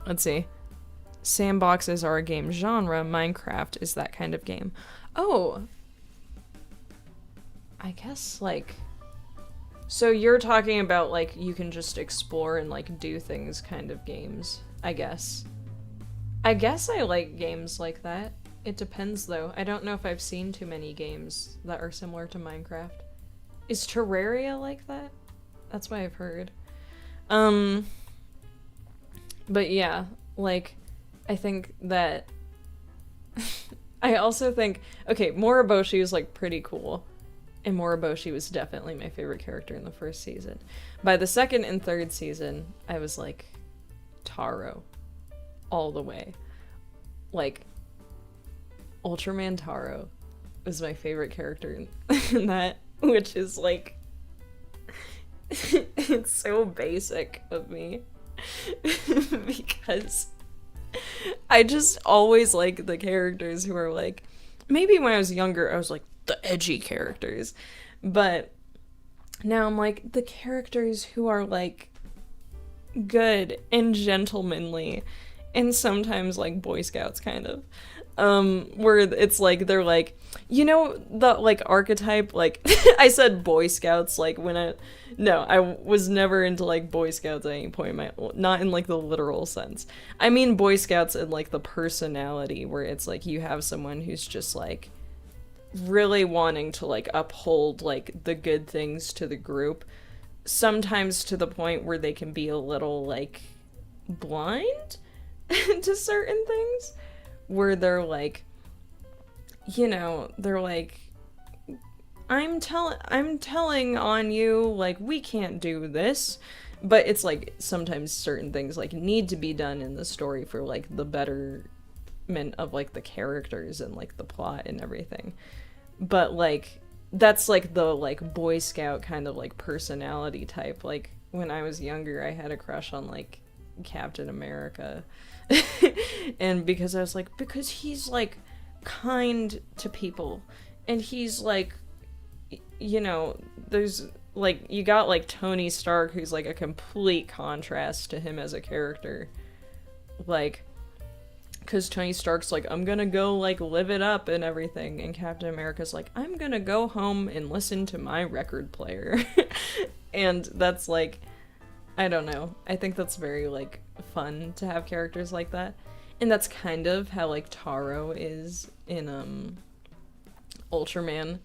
Let's see. Sandboxes are a game genre. Minecraft is that kind of game. Oh, I guess like, so you're talking about like you can just explore and like do things kind of games, I guess. I like games like that. It depends though. I don't know if I've seen too many games that are similar to Minecraft. Is Terraria like that? That's what I've heard. But yeah, like, I think that I also think, okay, Moriboshi is like pretty cool, and Moriboshi was definitely my favorite character in the first season. By the second and third season, I was like Taro all the way. Like, Ultraman Taro was my favorite character in that, which is like it's so basic of me because I just always like the characters who are like, maybe when I was younger I was like the edgy characters, but now I'm like the characters who are like good and gentlemanly, and sometimes like Boy Scouts kind of, where it's like they're like, you know, the like archetype, like I said Boy Scouts like when I was never into like Boy Scouts at any point in my, not in like the literal sense. I mean Boy Scouts in like the personality, where it's like you have someone who's just like really wanting to like uphold like the good things to the group, sometimes to the point where they can be a little like blind to certain things, where they're like, you know, they're like, I'm telling on you, like, we can't do this. But it's like sometimes certain things like need to be done in the story for like the betterment of like the characters and like the plot and everything. But like that's like the like Boy Scout kind of like personality type. Like when I was younger, I had a crush on like Captain America. And because I was like, because he's like kind to people and he's like, you know, there's like you got like Tony Stark who's like a complete contrast to him as a character, like because Tony Stark's like, I'm gonna go like live it up and everything, and Captain America's like, I'm gonna go home and listen to my record player. And that's like, I don't know, I think that's very like fun to have characters like that. And that's kind of how like Taro is in Ultraman,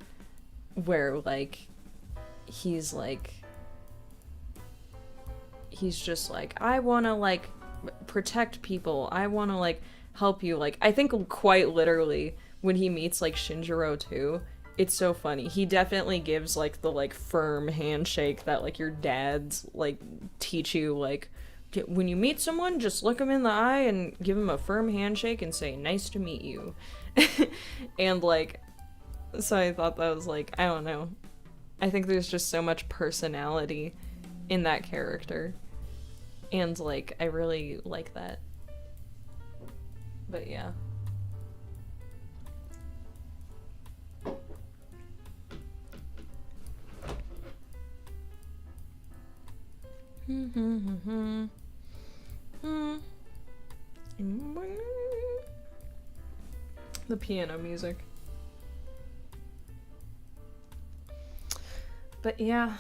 where like he's just like, I want to like protect people, I want to like help you. Like I think quite literally when he meets like Shinjiro too, it's so funny, he definitely gives like the like firm handshake that like your dads like teach you, like when you meet someone just look them in the eye and give them a firm handshake and say nice to meet you. And like, so I thought that was like, I don't know, I think there's just so much personality in that character. And, like, I really like that. But, yeah. The piano music. But yeah,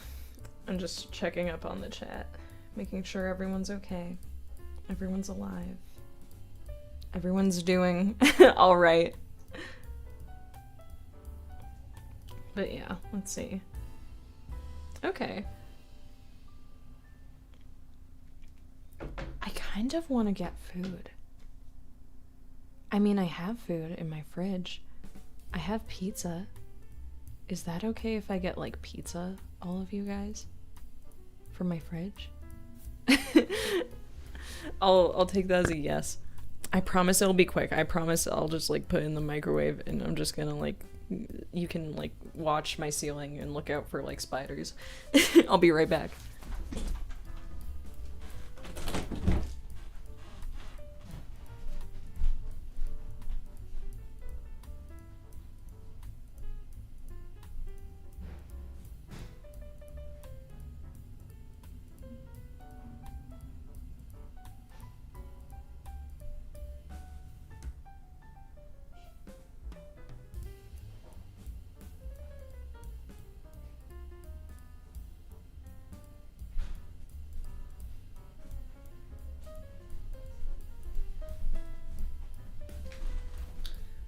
I'm just checking up on the chat, making sure everyone's okay, everyone's alive, everyone's doing all right. But yeah, let's see. Okay. I kind of want to get food. I mean, I have food in my fridge. I have pizza. Is that okay if I get, like, pizza, all of you guys? From my fridge? I'll take that as a yes. I promise it'll be quick. I promise I'll just, like, put it in the microwave and I'm just gonna, like, you can, like, watch my ceiling and look out for, like, spiders. I'll be right back.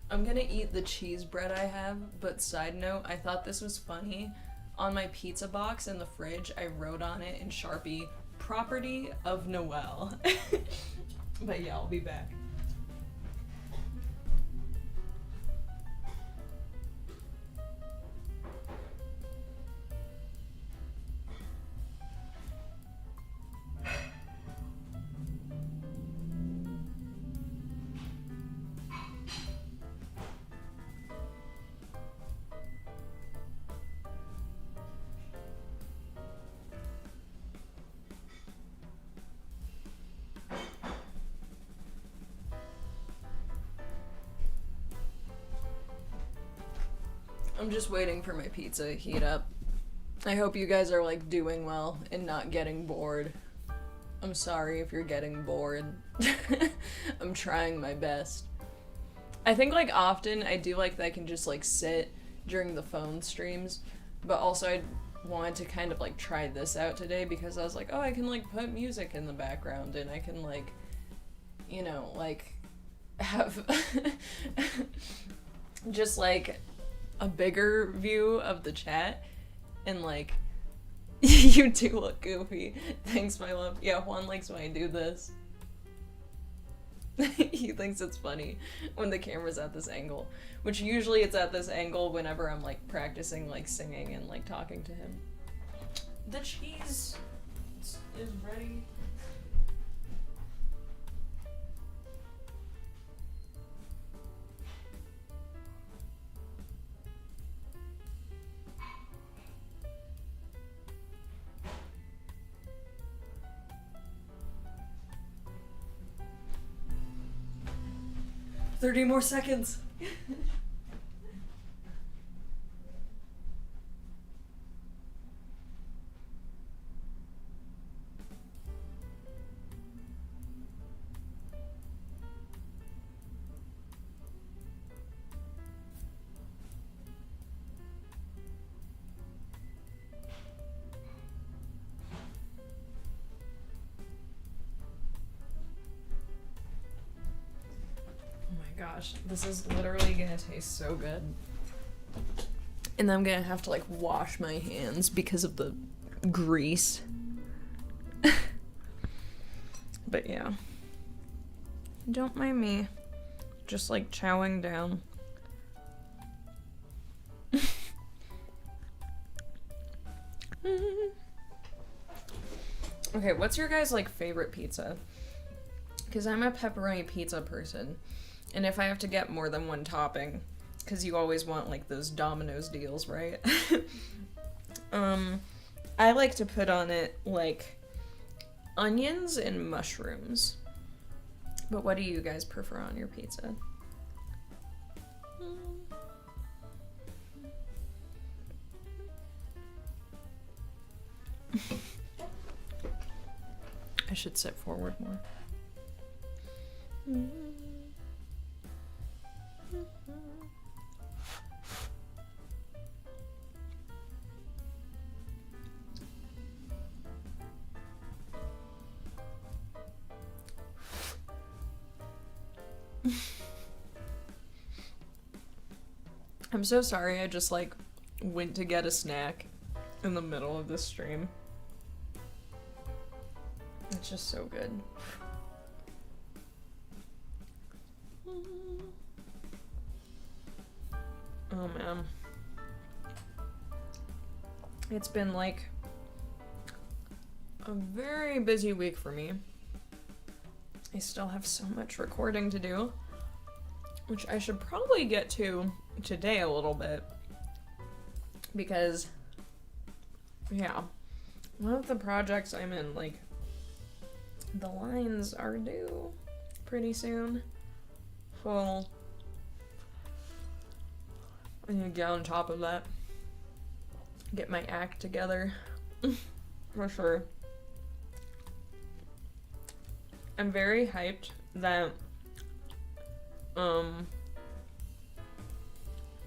I'm gonna eat the cheese bread I have, but side note, I thought this was funny. On my pizza box in the fridge, I wrote on it in Sharpie, property of Noel. But yeah, I'll be back. I'm just waiting for my pizza to heat up. I hope you guys are like doing well and not getting bored. I'm sorry if you're getting bored. I'm trying my best. I think like often I do like that I can just like sit during the phone streams, but also I wanted to kind of like try this out today because I was like, oh, I can like put music in the background and I can like, you know, like have just like a bigger view of the chat and like you do look goofy. Thanks, my love. Yeah, Juan likes when I do this. He thinks it's funny when the camera's at this angle, which usually it's at this angle whenever I'm like practicing like singing and like talking to him. The cheese is ready. "30 more seconds." Gosh, this is literally gonna taste so good. And I'm gonna have to like wash my hands because of the grease. But yeah. Don't mind me. Just like chowing down. Okay, what's your guys' like favorite pizza? Because I'm a pepperoni pizza person. And if I have to get more than one topping, because you always want like those Domino's deals, right? I like to put on it like onions and mushrooms. But what do you guys prefer on your pizza? I should sit forward more. I'm so sorry, I just like went to get a snack in the middle of this stream. It's just so good. Oh man. It's been like a very busy week for me. I still have so much recording to do, which I should probably get to today a little bit, because yeah, one of the projects I'm in, like, the lines are due pretty soon, so I need to get on top of that, get my act together. For sure. I'm very hyped that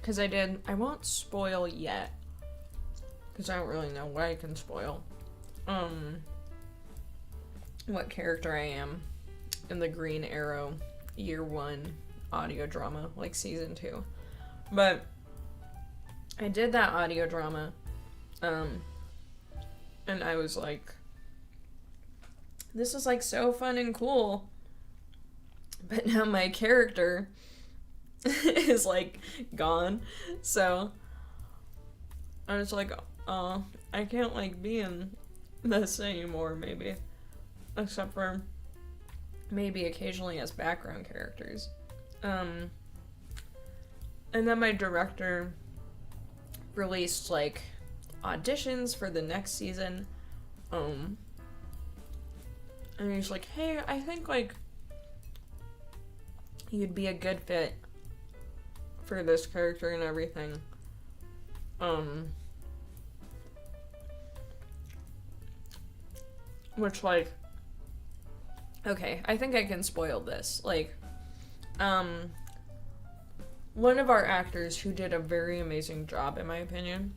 because I won't spoil yet, because I don't really know what I can spoil, what character I am in the Green Arrow Year 1 audio drama, like season 2. But I did that audio drama, and I was like, this is like so fun and cool. But now my character is like gone. So I was like, I can't like be in this anymore, maybe. Except for maybe occasionally as background characters. And then my director released like auditions for the next season. And he's like, hey, I think like you'd be a good fit for this character and everything. Which, like, okay, I think I can spoil this. Like, one of our actors who did a very amazing job, in my opinion,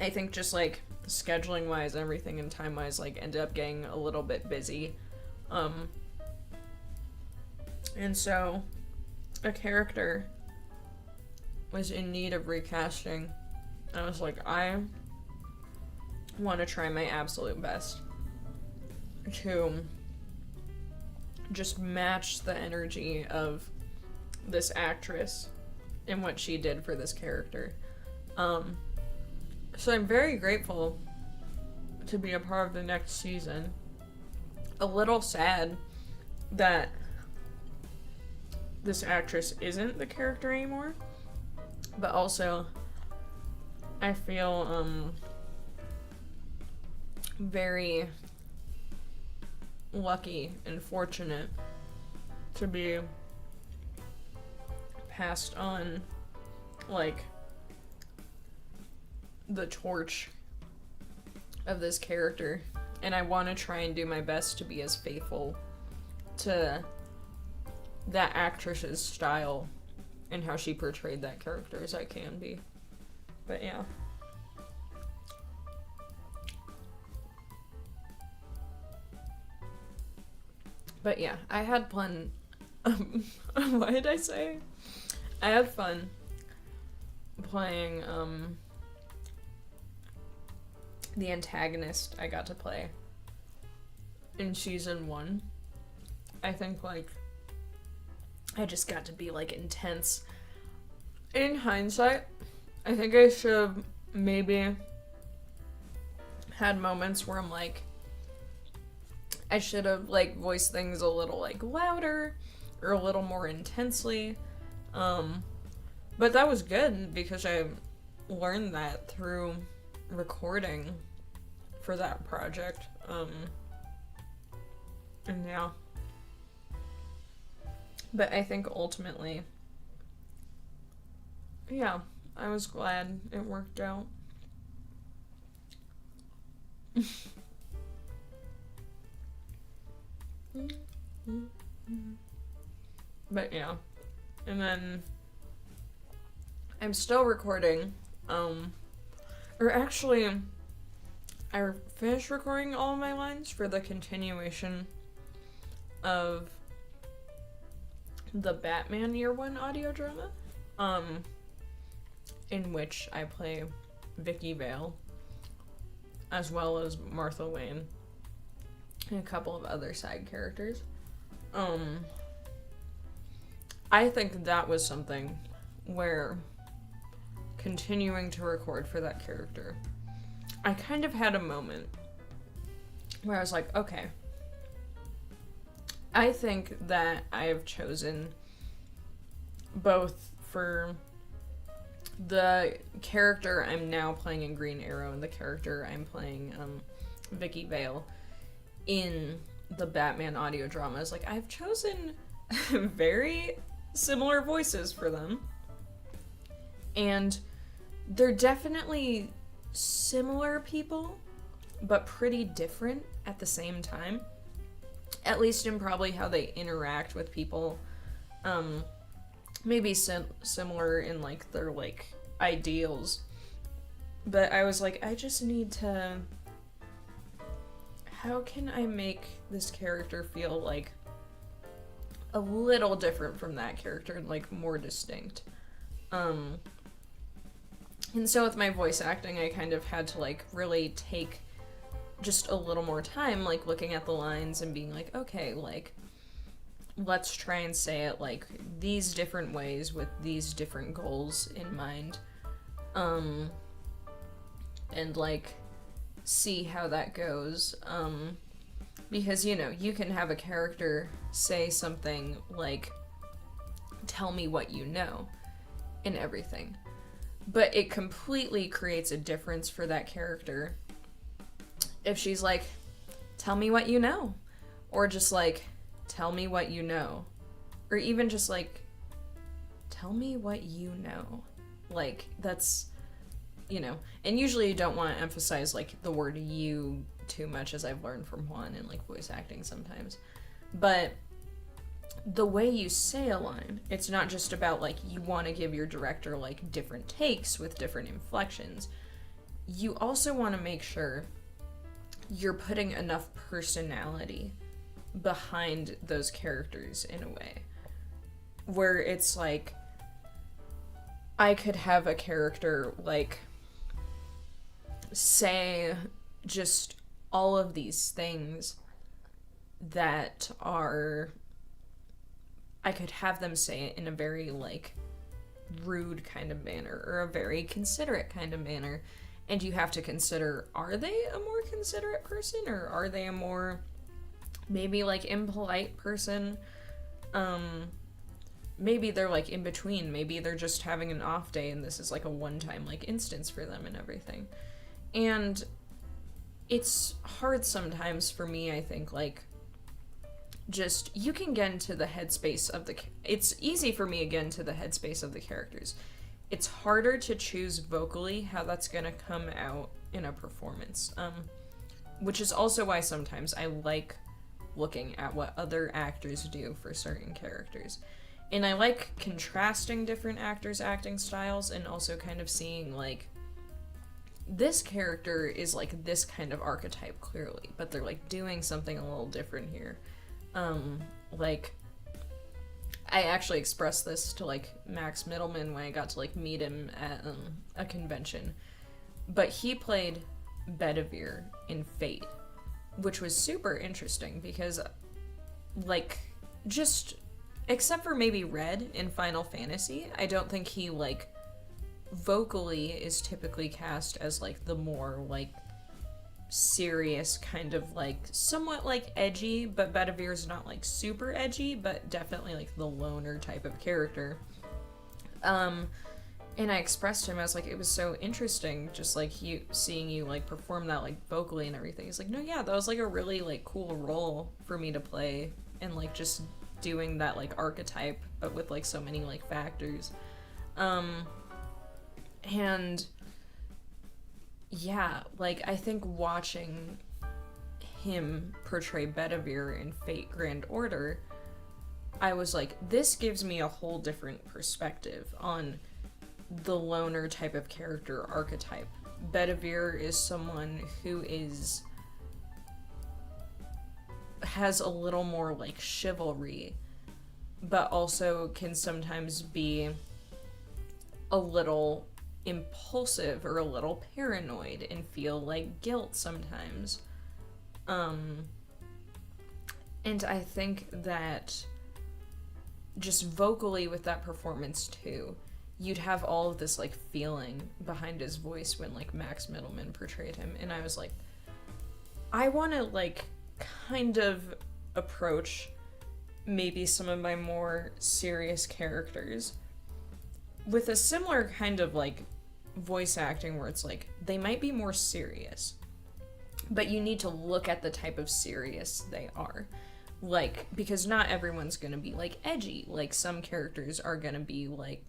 I think just, like, scheduling wise, everything and time wise, like, ended up getting a little bit busy. And so a character was in need of recasting. I was like, I want to try my absolute best to just matched the energy of this actress and what she did for this character. So I'm very grateful to be a part of the next season. A little sad that this actress isn't the character anymore, but also I feel very lucky and fortunate to be passed on, like, the torch of this character, and I want to try and do my best to be as faithful to that actress's style and how she portrayed that character as I can be. But yeah. But yeah, I had fun. What did I say? I had fun playing the antagonist I got to play in season 1. I think, like, I just got to be, like, intense. In hindsight, I think I should have maybe had moments where I'm like, I should have, like, voiced things a little, like, louder or a little more intensely. But that was good because I learned that through recording for that project. And yeah. But I think ultimately, yeah, I was glad it worked out. But yeah. And then I'm still recording. Or actually, I finished recording all of my lines for the continuation of the Batman Year 1 audio drama, in which I play Vicky Vale, as well as Martha Wayne, and a couple of other side characters. I think that was something where continuing to record for that character, I kind of had a moment where I was like, okay, I think that I have chosen, both for the character I'm now playing in Green Arrow and the character I'm playing, Vicky Vale, in the Batman audio dramas, like, I've chosen very similar voices for them. And they're definitely similar people, but pretty different at the same time. At least in probably how they interact with people. Maybe similar in, like, their, like, ideals. But I was like, I just need to... How can I make this character feel, like, a little different from that character and, like, more distinct? And so with my voice acting, I kind of had to, like, really take just a little more time, like, looking at the lines and being like, okay, like, let's try and say it, like, these different ways with these different goals in mind. And, like, see how that goes. Because, you know, you can have a character say something like, tell me what you know, and everything. But it completely creates a difference for that character if she's like, tell me what you know. Or just like, tell me what you know. Or even just like, tell me what you know. Like, that's, you know. And usually you don't want to emphasize, like, the word you too much, as I've learned from Juan in, like, voice acting sometimes. But the way you say a line, it's not just about, like, you want to give your director, like, different takes with different inflections. You also want to make sure you're putting enough personality behind those characters in a way where it's like, I could have a character, like, say just all of these things that are I could have them say it in a very, like, rude kind of manner or a very considerate kind of manner. And you have to consider, are they a more considerate person, or are they a more, maybe, like, impolite person? Maybe they're, like, in between. Maybe they're just having an off day and this is, like, a one-time, like, instance for them and everything. And it's hard sometimes for me, I think, like, just, you can get into the headspace of it's easy for me to get into the headspace of the characters. It's harder to choose vocally how that's gonna come out in a performance. Which is also why sometimes I like looking at what other actors do for certain characters. And I like contrasting different actors' acting styles and also kind of seeing, like, this character is, like, this kind of archetype, clearly, but they're, like, doing something a little different here. Like, I actually expressed this to, like, Max Middleman when I got to, like, meet him at a convention. But he played Bedivere in Fate, which was super interesting because, like, just... except for maybe Red in Final Fantasy, I don't think he, like, vocally is typically cast as, like, the more, like, serious kind of, like, somewhat, like, edgy, but Bedivere's not, like, super edgy, but definitely, like, the loner type of character. And I expressed to him, I was like, it was so interesting, just, like, seeing you, like, perform that, like, vocally and everything. He's like, no, yeah, that was, like, a really, like, cool role for me to play, and, like, just doing that, like, archetype, but with, like, so many, like, factors. And yeah, like, I think watching him portray Bedivere in Fate Grand Order, I was like, this gives me a whole different perspective on the loner type of character archetype. Bedivere is someone who has a little more, like, chivalry, but also can sometimes be a little impulsive or a little paranoid and feel like guilt sometimes. And I think that just vocally with that performance too, you'd have all of this, like, feeling behind his voice when, like, Max Middleman portrayed him, and I was like, I want to, like, kind of approach maybe some of my more serious characters with a similar kind of, like, voice acting where it's like, they might be more serious, but you need to look at the type of serious they are. Like, because not everyone's gonna be, like, edgy. Like, some characters are gonna be, like,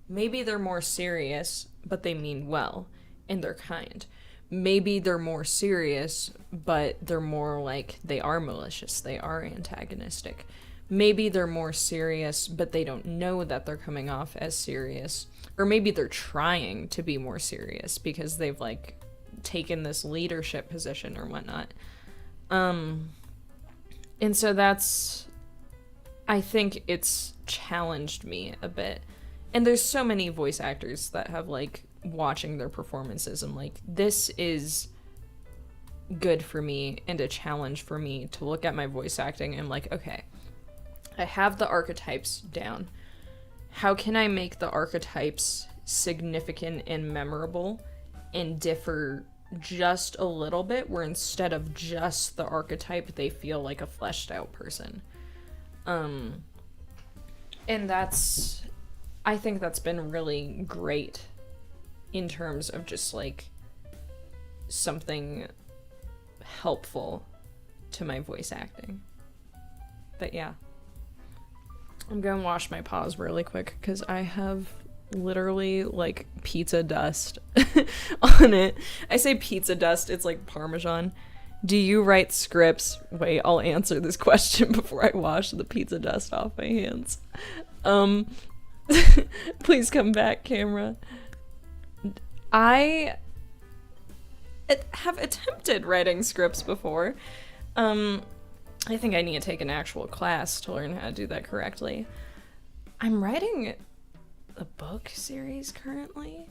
maybe they're more serious, but they mean well, and they're kind. Maybe they're more serious, but they're more, like, they are malicious, they are antagonistic. Maybe they're more serious, but they don't know that they're coming off as serious. Or maybe they're trying to be more serious because they've, like, taken this leadership position or whatnot. And so that's... I think it's challenged me a bit. And there's so many voice actors that have, like, watching their performances, I'm like, this is good for me and a challenge for me to look at my voice acting and I'm like, okay, I have the archetypes down. How can I make the archetypes significant and memorable and differ just a little bit, where instead of just the archetype, they feel like a fleshed out person? And I think that's been really great in terms of just, like, something helpful to my voice acting. But yeah. I'm gonna wash my paws really quick because I have literally, like, pizza dust on it. I say pizza dust, it's like Parmesan. Do you write scripts? Wait, I'll answer this question before I wash the pizza dust off my hands. Please come back, camera. I have attempted writing scripts before. I think I need to take an actual class to learn how to do that correctly. I'm writing a book series currently,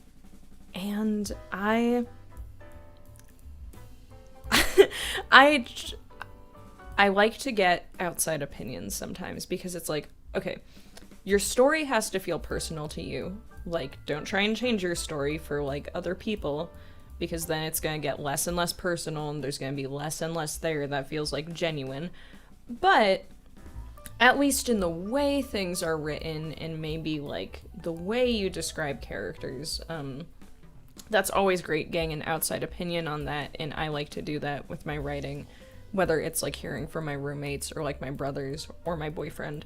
and I like to get outside opinions sometimes because it's like, okay, your story has to feel personal to you. Like, don't try and change your story for, like, other people, because then it's gonna get less and less personal, and there's gonna be less and less there that feels, like, genuine. But at least in the way things are written, and maybe, like, the way you describe characters, that's always great getting an outside opinion on that, and I like to do that with my writing, whether it's, like, hearing from my roommates, or, like, my brothers, or my boyfriend.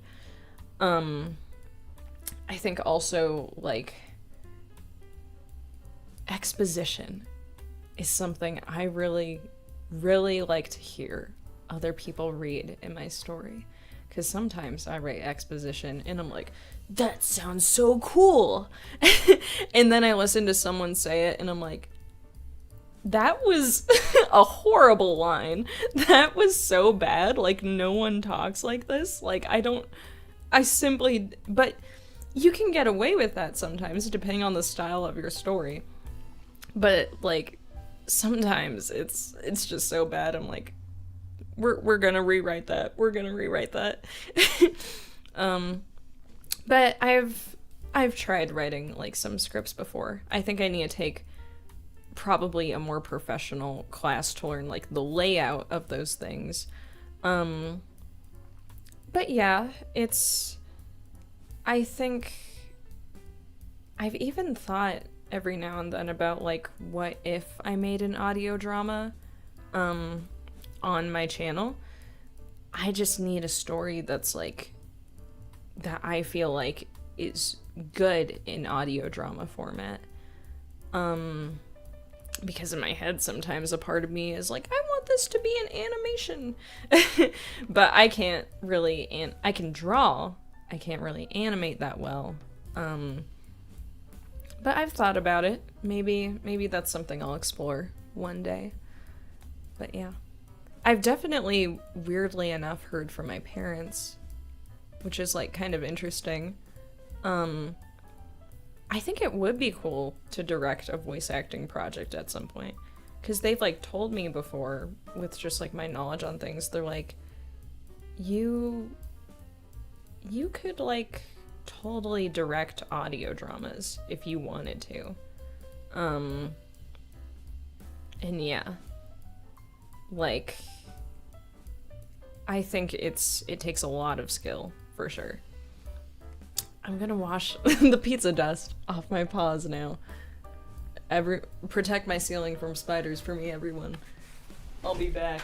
I think also, like, exposition is something I really, really like to hear other people read in my story. Because sometimes I write exposition and I'm like, that sounds so cool. And then I listen to someone say it and I'm like, that was a horrible line. That was so bad. Like, no one talks like this. Like, but you can get away with that sometimes, depending on the style of your story. But, like, sometimes it's just so bad. I'm like, we're gonna rewrite that. We're gonna rewrite that. But I've tried writing, like, some scripts before. I think I need to take probably a more professional class to learn, like, the layout of those things. But yeah, I think I've even thought every now and then about, like, what if I made an audio drama on my channel. I just need a story that's, like, that I feel like is good in audio drama format. Because in my head sometimes a part of me is like, I want this to be an animation. But I can't really, I can draw. I can't really animate that well. But I've thought about it. Maybe that's something I'll explore one day. But yeah. I've definitely, weirdly enough, heard from my parents, which is, like, kind of interesting. I think it would be cool to direct a voice acting project at some point. Because they've, like, told me before, with just, like, my knowledge on things, they're like, you could, like, totally direct audio dramas if you wanted to. And yeah. Like, I think it takes a lot of skill, for sure. I'm gonna wash the pizza dust off my paws now. Protect my ceiling from spiders for me, everyone. I'll be back.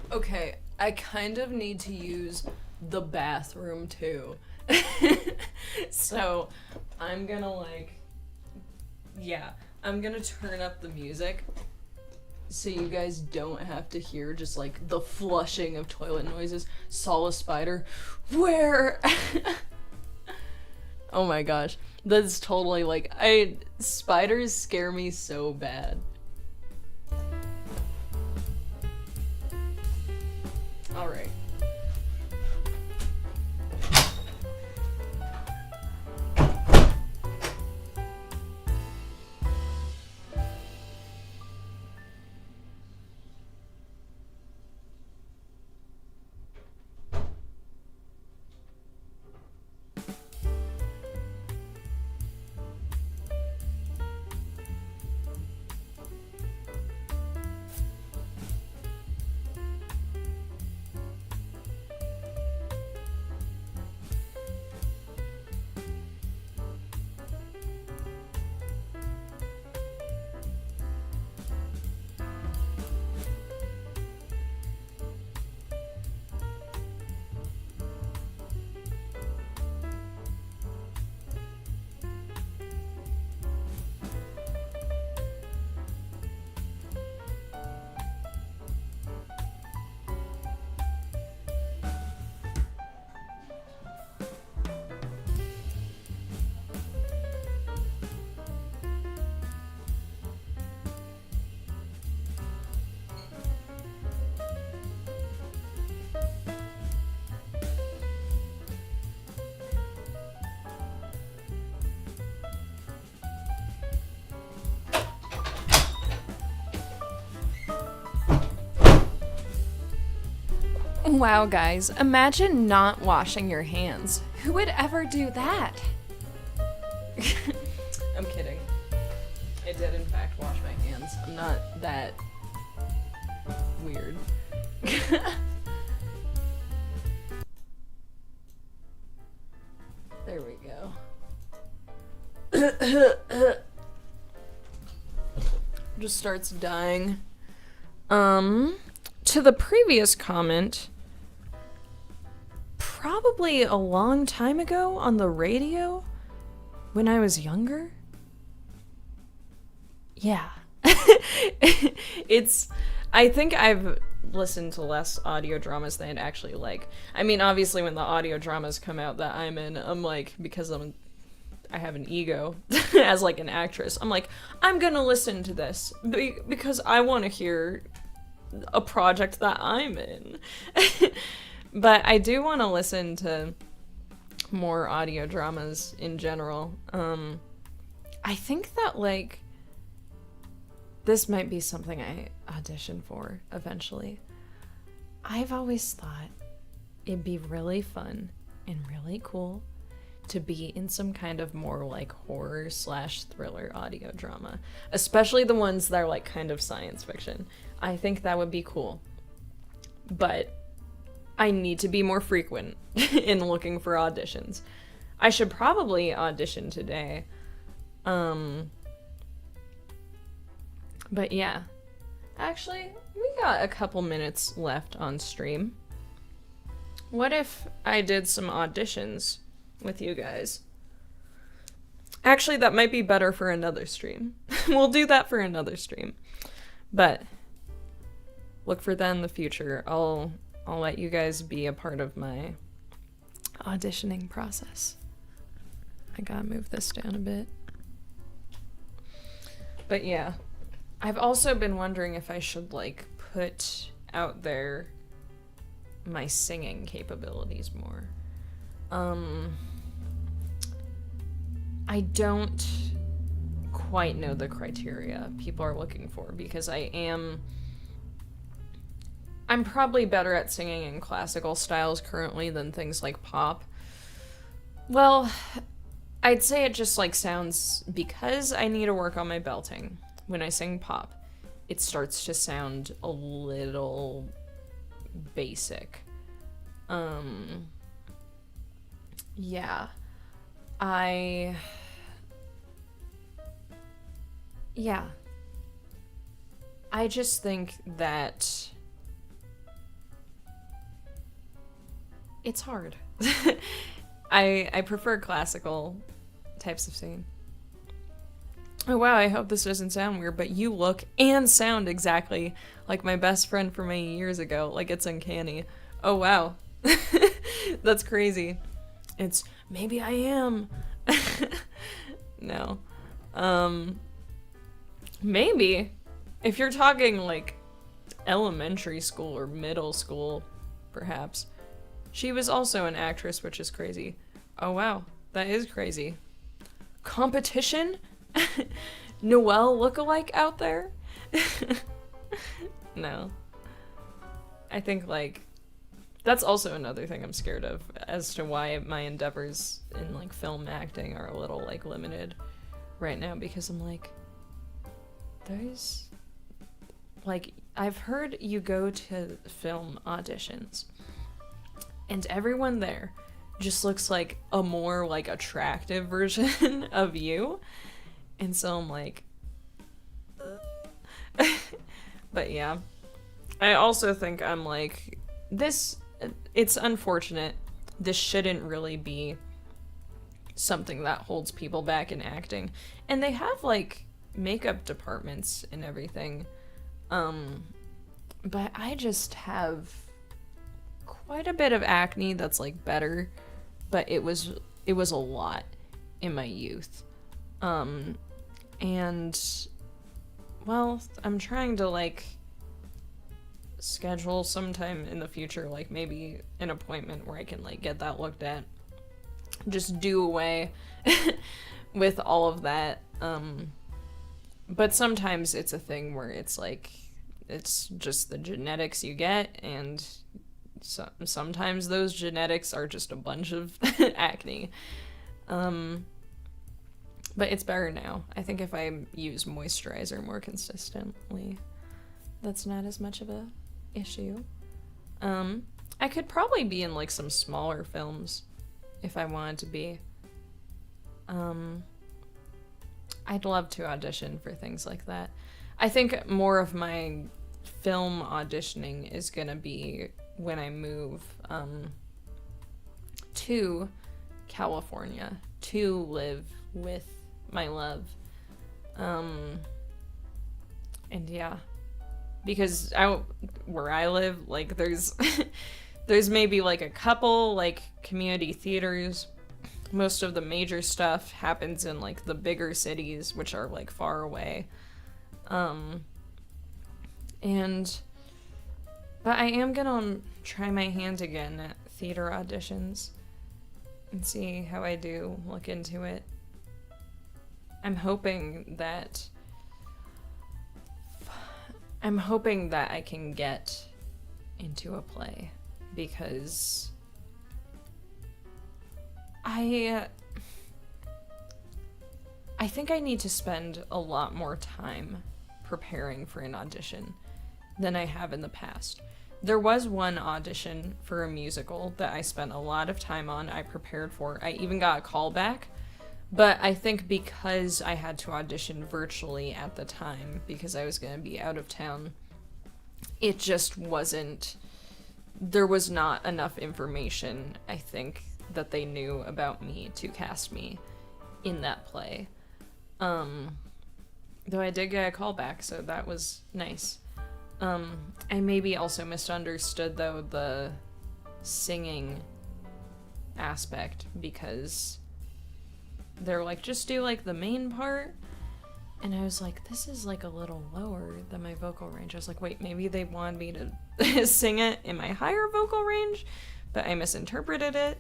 Okay, I kind of need to use the bathroom too. So I'm gonna, like, yeah, I'm gonna turn up the music so you guys don't have to hear just, like, the flushing of toilet noises. Saw a spider. Where? Oh my gosh. That's totally, like, spiders scare me so bad. Alright. Wow, guys, imagine not washing your hands. Who would ever do that? I'm kidding. I did in fact wash my hands. I'm not that weird. There we go. Just starts dying. To the previous comment, probably a long time ago on the radio when I was younger. Yeah. I think I've listened to less audio dramas than I'd actually like. I mean, obviously when the audio dramas come out that I'm in, I'm like, because I have an ego as like an actress, I'm like, I'm gonna listen to this because I want to hear a project that I'm in. But I do want to listen to more audio dramas in general. I think that like this might be something I audition for eventually. I've always thought it'd be really fun and really cool to be in some kind of more like horror / thriller audio drama, especially the ones that are like kind of science fiction. I think that would be cool, but I need to be more frequent in looking for auditions. I should probably audition today. But yeah, actually, we got a couple minutes left on stream. What if I did some auditions with you guys? Actually, that might be better for another stream. We'll do that for another stream. But look for that in the future. I'll let you guys be a part of my auditioning process. I gotta move this down a bit. But yeah, I've also been wondering if I should like put out there my singing capabilities more. I don't quite know the criteria people are looking for because I'm probably better at singing in classical styles currently than things like pop. Well, I'd say it just like sounds, because I need to work on my belting. When I sing pop, it starts to sound a little basic. Yeah. I just think that it's hard. I prefer classical types of singing. Oh wow, I hope this doesn't sound weird, but you look and sound exactly like my best friend from many years ago. Like, it's uncanny. Oh wow. That's crazy. It's, maybe I am. No. Maybe. If you're talking like elementary school or middle school, perhaps. She was also an actress, which is crazy. Oh wow, that is crazy. Competition? Noelle lookalike out there? No. I think like that's also another thing I'm scared of as to why my endeavors in like film acting are a little like limited right now, because I'm like, there's like, I've heard you go to film auditions and everyone there just looks like a more like attractive version of you. And so I'm like, but yeah. I also think I'm like, it's unfortunate. This shouldn't really be something that holds people back in acting. And they have like makeup departments and everything. But I just have quite a bit of acne that's like better, but it was a lot in my youth. And well, I'm trying to like schedule sometime in the future, like maybe an appointment where I can like get that looked at. Just do away with all of that. But sometimes it's a thing where it's like, it's just the genetics you get, and sometimes those genetics are just a bunch of acne. But it's better now. I think if I use moisturizer more consistently, that's not as much of a issue. I could probably be in like some smaller films if I wanted to be. I'd love to audition for things like that. I think more of my film auditioning is gonna be when I move to California to live with my love. And yeah, because where I live, like there's there's maybe like a couple like community theaters. Most of the major stuff happens in like the bigger cities, which are like far away. But I am gonna try my hand again at theater auditions and see how I do, look into it. I'm hoping that I can get into a play, because I think I need to spend a lot more time preparing for an audition than I have in the past. There was one audition for a musical that I spent a lot of time on, I prepared for. I even got a call back, but I think because I had to audition virtually at the time, because I was going to be out of town, it just wasn't, there was not enough information, I think, that they knew about me to cast me in that play. Though I did get a call back, so that was nice. I maybe also misunderstood, though, the singing aspect, because they're like, just do like the main part, and I was like, this is like a little lower than my vocal range. I was like, wait, maybe they wanted me to sing it in my higher vocal range, but I misinterpreted it.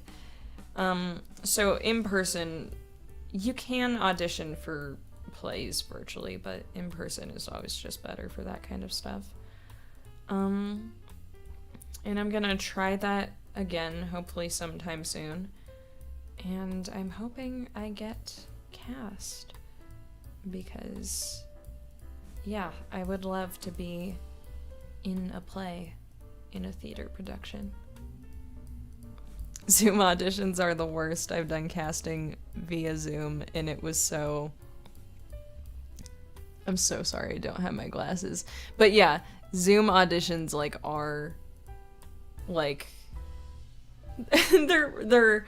So in person, you can audition for plays virtually, but in person is always just better for that kind of stuff. And I'm gonna try that again, hopefully sometime soon. And I'm hoping I get cast, because, yeah, I would love to be in a play, in a theater production. Zoom auditions are the worst. I've done casting via Zoom, and it was so... I'm so sorry I don't have my glasses. But yeah, Zoom auditions, like, are, like... they're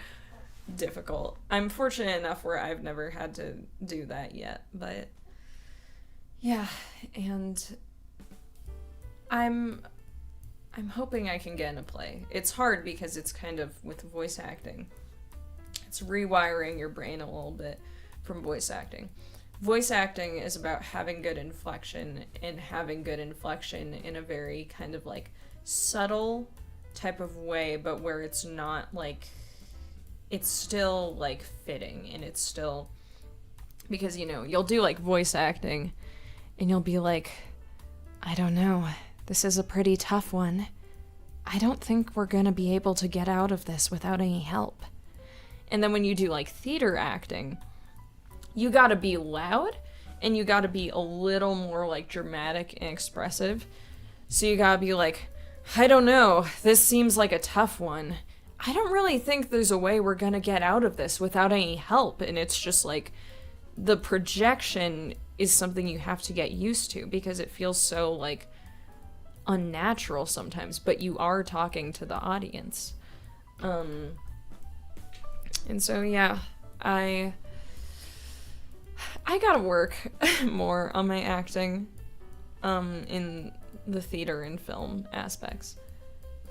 difficult. I'm fortunate enough where I've never had to do that yet, but... yeah, and... I'm hoping I can get in a play. It's hard because it's kind of with voice acting. It's rewiring your brain a little bit from voice acting. Voice acting is about having good inflection, and having good inflection in a very kind of like subtle type of way, but where it's not like, it's still like fitting, and it's still, because, you know, you'll do like voice acting and you'll be like, I don't know, this is a pretty tough one. I don't think we're gonna be able to get out of this without any help. And then when you do like theater acting, you gotta be loud, and you gotta be a little more like dramatic and expressive. So you gotta be like, I don't know, this seems like a tough one. I don't really think there's a way we're gonna get out of this without any help. And it's just like, the projection is something you have to get used to, because it feels so like unnatural sometimes, but you are talking to the audience. And so yeah, I gotta work more on my acting in the theater and film aspects.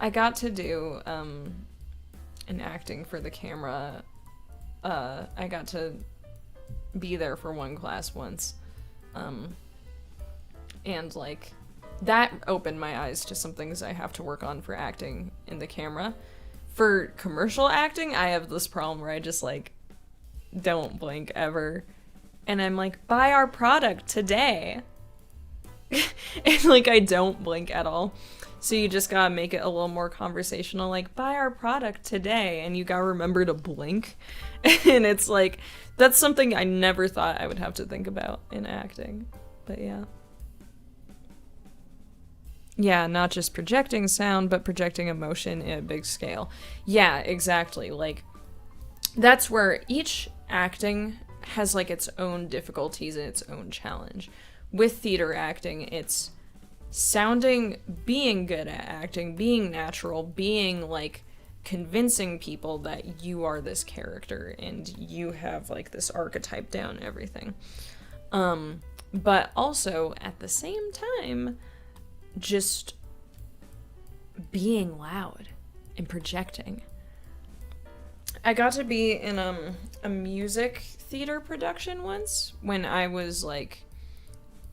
I got to do an acting for the camera. I got to be there for one class once, and like that opened my eyes to some things I have to work on for acting in the camera. For commercial acting, I have this problem where I just like don't blink ever, and I'm like, buy our product today. And like I don't blink at all. So you just gotta make it a little more conversational, like, buy our product today, and you gotta remember to blink. And it's like, that's something I never thought I would have to think about in acting. But yeah. Yeah, not just projecting sound, but projecting emotion in a big scale. Yeah, exactly. Like, that's where each acting has like its own difficulties and its own challenge. With theater acting, it's sounding, being good at acting, being natural, being like convincing people that you are this character and you have like this archetype down and everything. But also at the same time, just being loud and projecting. I got to be in a music theater production once when I was like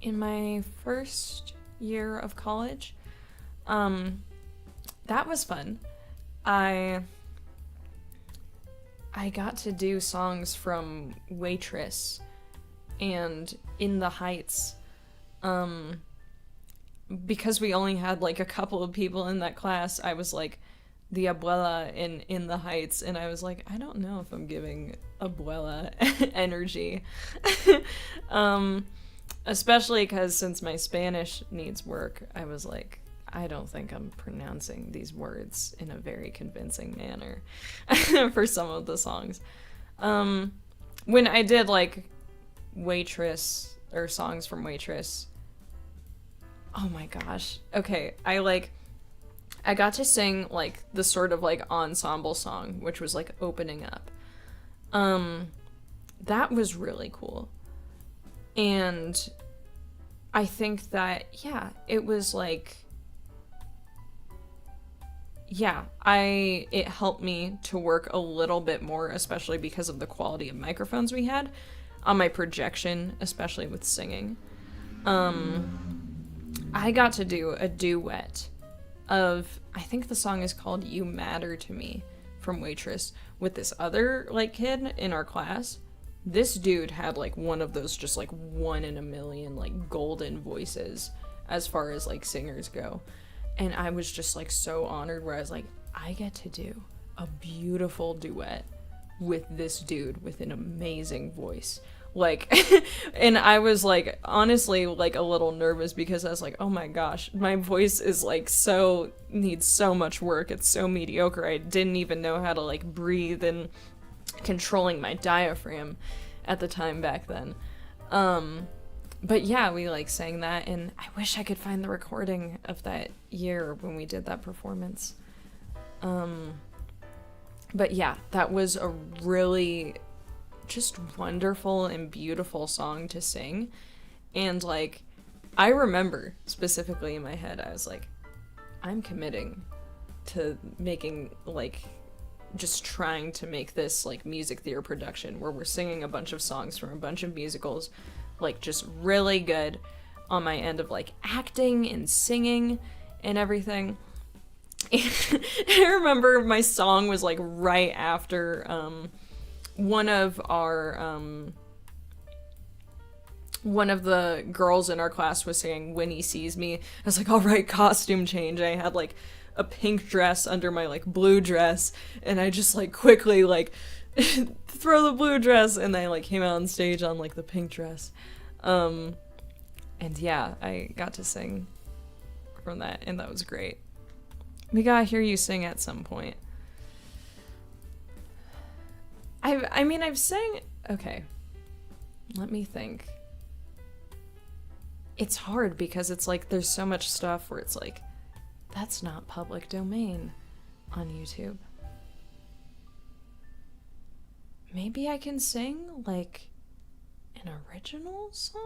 in my first year of college. That was fun. I got to do songs from Waitress and In the Heights. Because we only had like a couple of people in that class, I was like the abuela in the Heights, and I was like, I don't know if I'm giving abuela energy. Especially because since my Spanish needs work, I was like, I don't think I'm pronouncing these words in a very convincing manner for some of the songs. When I did like Waitress or songs from Waitress, oh my gosh. Okay, I got to sing like the sort of like ensemble song, which was like opening up. That was really cool. And I think that, yeah, it was like, yeah, it helped me to work a little bit more, especially because of the quality of microphones we had on my projection, especially with singing. I got to do a duet of, I think the song is called You Matter to Me from Waitress, with this other like kid in our class. This dude had like one of those just like 1 in a million like golden voices as far as like singers go. And I was just like so honored, where I was like, I get to do a beautiful duet with this dude with an amazing voice. Like, and I was like, honestly, like a little nervous because I was like, oh my gosh, my voice is like needs so much work. It's so mediocre. I didn't even know how to like breathe and controlling my diaphragm at the time back then. But yeah, we like sang that, and I wish I could find the recording of that year when we did that performance. But yeah, that was a really just wonderful and beautiful song to sing. And like, I remember specifically in my head, I was like, I'm committing to making like, just trying to make this like music theater production where we're singing a bunch of songs from a bunch of musicals, like just really good on my end of like acting and singing and everything. And I remember my song was like right after one of the girls in our class was singing When He Sees Me. I was like, all right, costume change. I had like a pink dress under my like blue dress, and I just like quickly like throw the blue dress, and I like came out on stage on like the pink dress. And yeah, I got to sing from that, and that was great. We gotta hear you sing at some point. I've sang, okay, let me think. It's hard because it's like there's so much stuff where it's like, that's not public domain on YouTube. Maybe I can sing like an original song?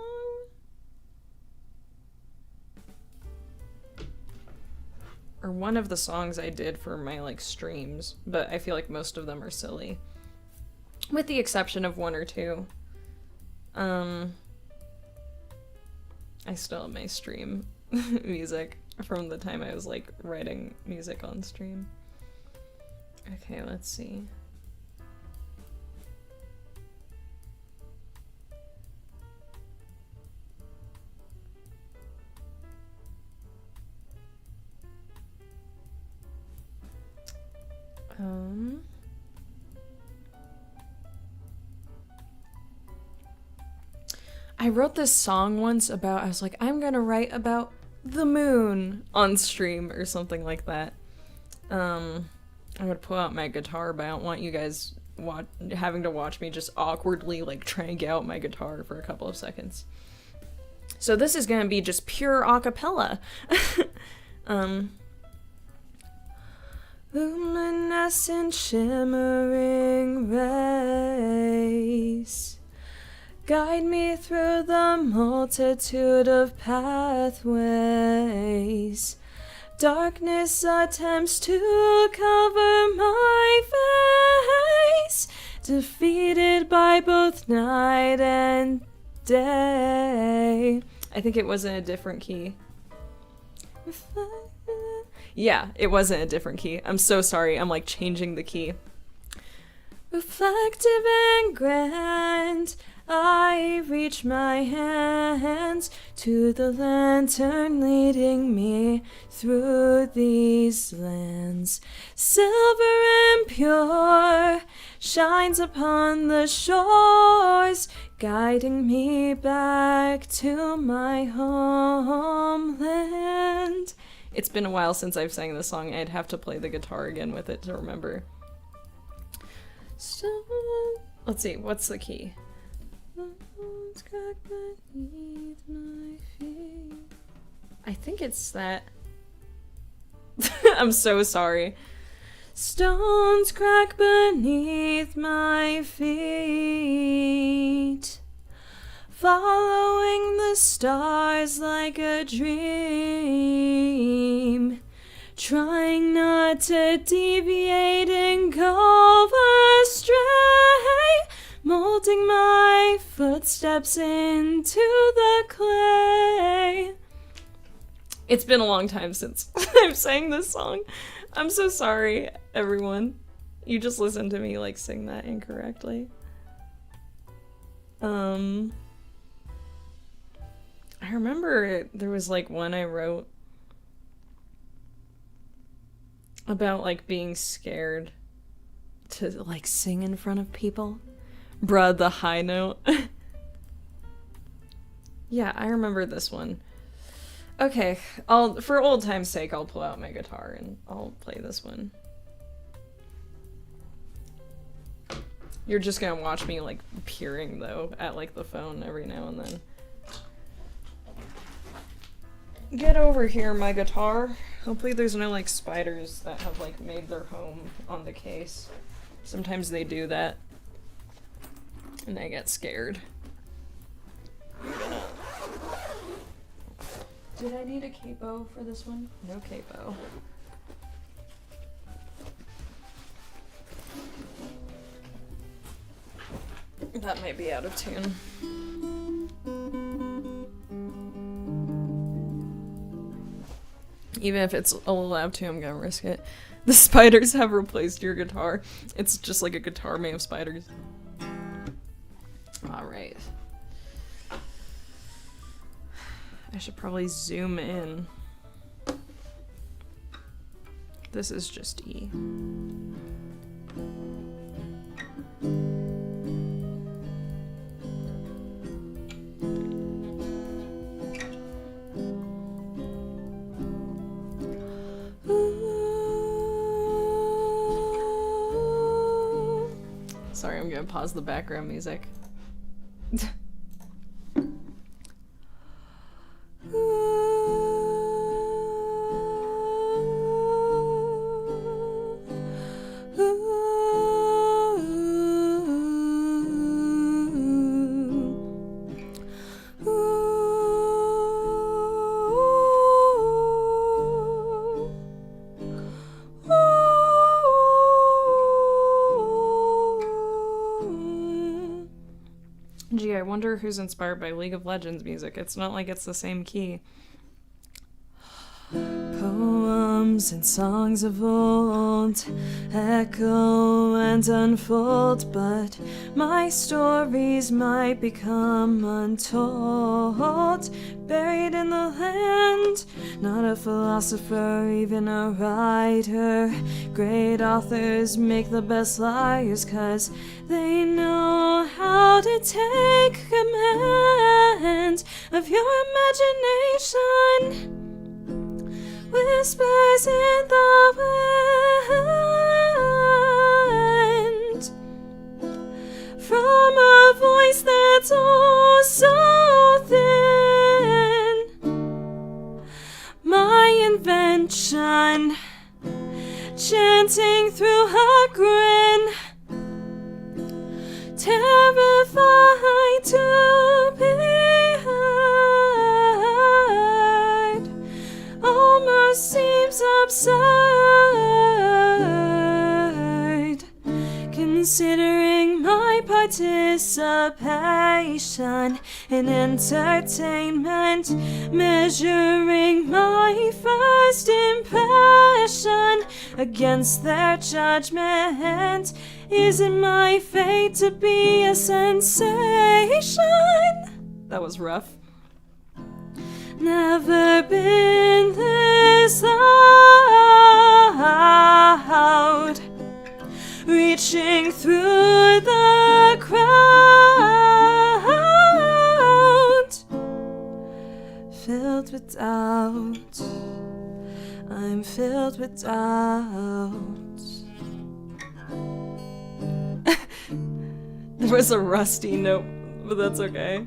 Or one of the songs I did for my like streams, but I feel like most of them are silly. With the exception of 1 or 2. I still have my stream music from the time I was like writing music on stream. Okay, let's see. I wrote this song once about, I was like, I'm gonna write about the moon on stream or something like that. I would pull out my guitar, but I don't want you guys having to watch me just awkwardly like trank out my guitar for a couple of seconds. So this is gonna be just pure a cappella. Luminescent shimmering rays guide me through the multitude of pathways. Darkness attempts to cover my face, defeated by both night and day. I think it was in a different key. Yeah, it was in a different key. I'm so sorry. I'm like changing the key. Reflective and grand, I reach my hands to the lantern leading me through these lands. Silver and pure shines upon the shores, guiding me back to my homeland. It's been a while since I've sang this song. I'd have to play the guitar again with it to remember. So, let's see, what's the key? I think it's that. I'm so sorry. Stones crack beneath my feet, following the stars like a dream, trying not to deviate and go astray, molding my footsteps into the clay. It's been a long time since I've sang this song. I'm so sorry, everyone. You just listened to me like sing that incorrectly. I remember there was like one I wrote about like being scared to like sing in front of people. Bruh, the high note. Yeah, I remember this one. Okay, for old time's sake, I'll pull out my guitar and I'll play this one. You're just gonna watch me like peering though at like the phone every now and then. Get over here, my guitar. Hopefully there's no like spiders that have like made their home on the case. Sometimes they do that. And I get scared. Did I need a capo for this one? No capo. That might be out of tune. Even if it's a little out of tune, I'm gonna risk it. The spiders have replaced your guitar. It's just like a guitar made of spiders. Alright. I should probably zoom in. This is just E. Sorry, I'm gonna pause the background music. Gee, I wonder who's inspired by League of Legends music. It's not like it's the same key. Poems and songs of old echo and unfold, but my stories might become untold. Buried in the land, not a philosopher, even a writer. Great authors make the best liars, 'cause they know how to take command. imagination whispers in the wind from a voice that's oh so thin. My invention, chanting through her grin, terrified to be heard, almost seems absurd, considering my participation in entertainment, measuring my first impression against their judgment. Is it my fate to be a sensation? That was rough. Never been this loud, reaching through the crowd, filled with doubt. I'm filled with doubt. There was a rusty note, but that's okay.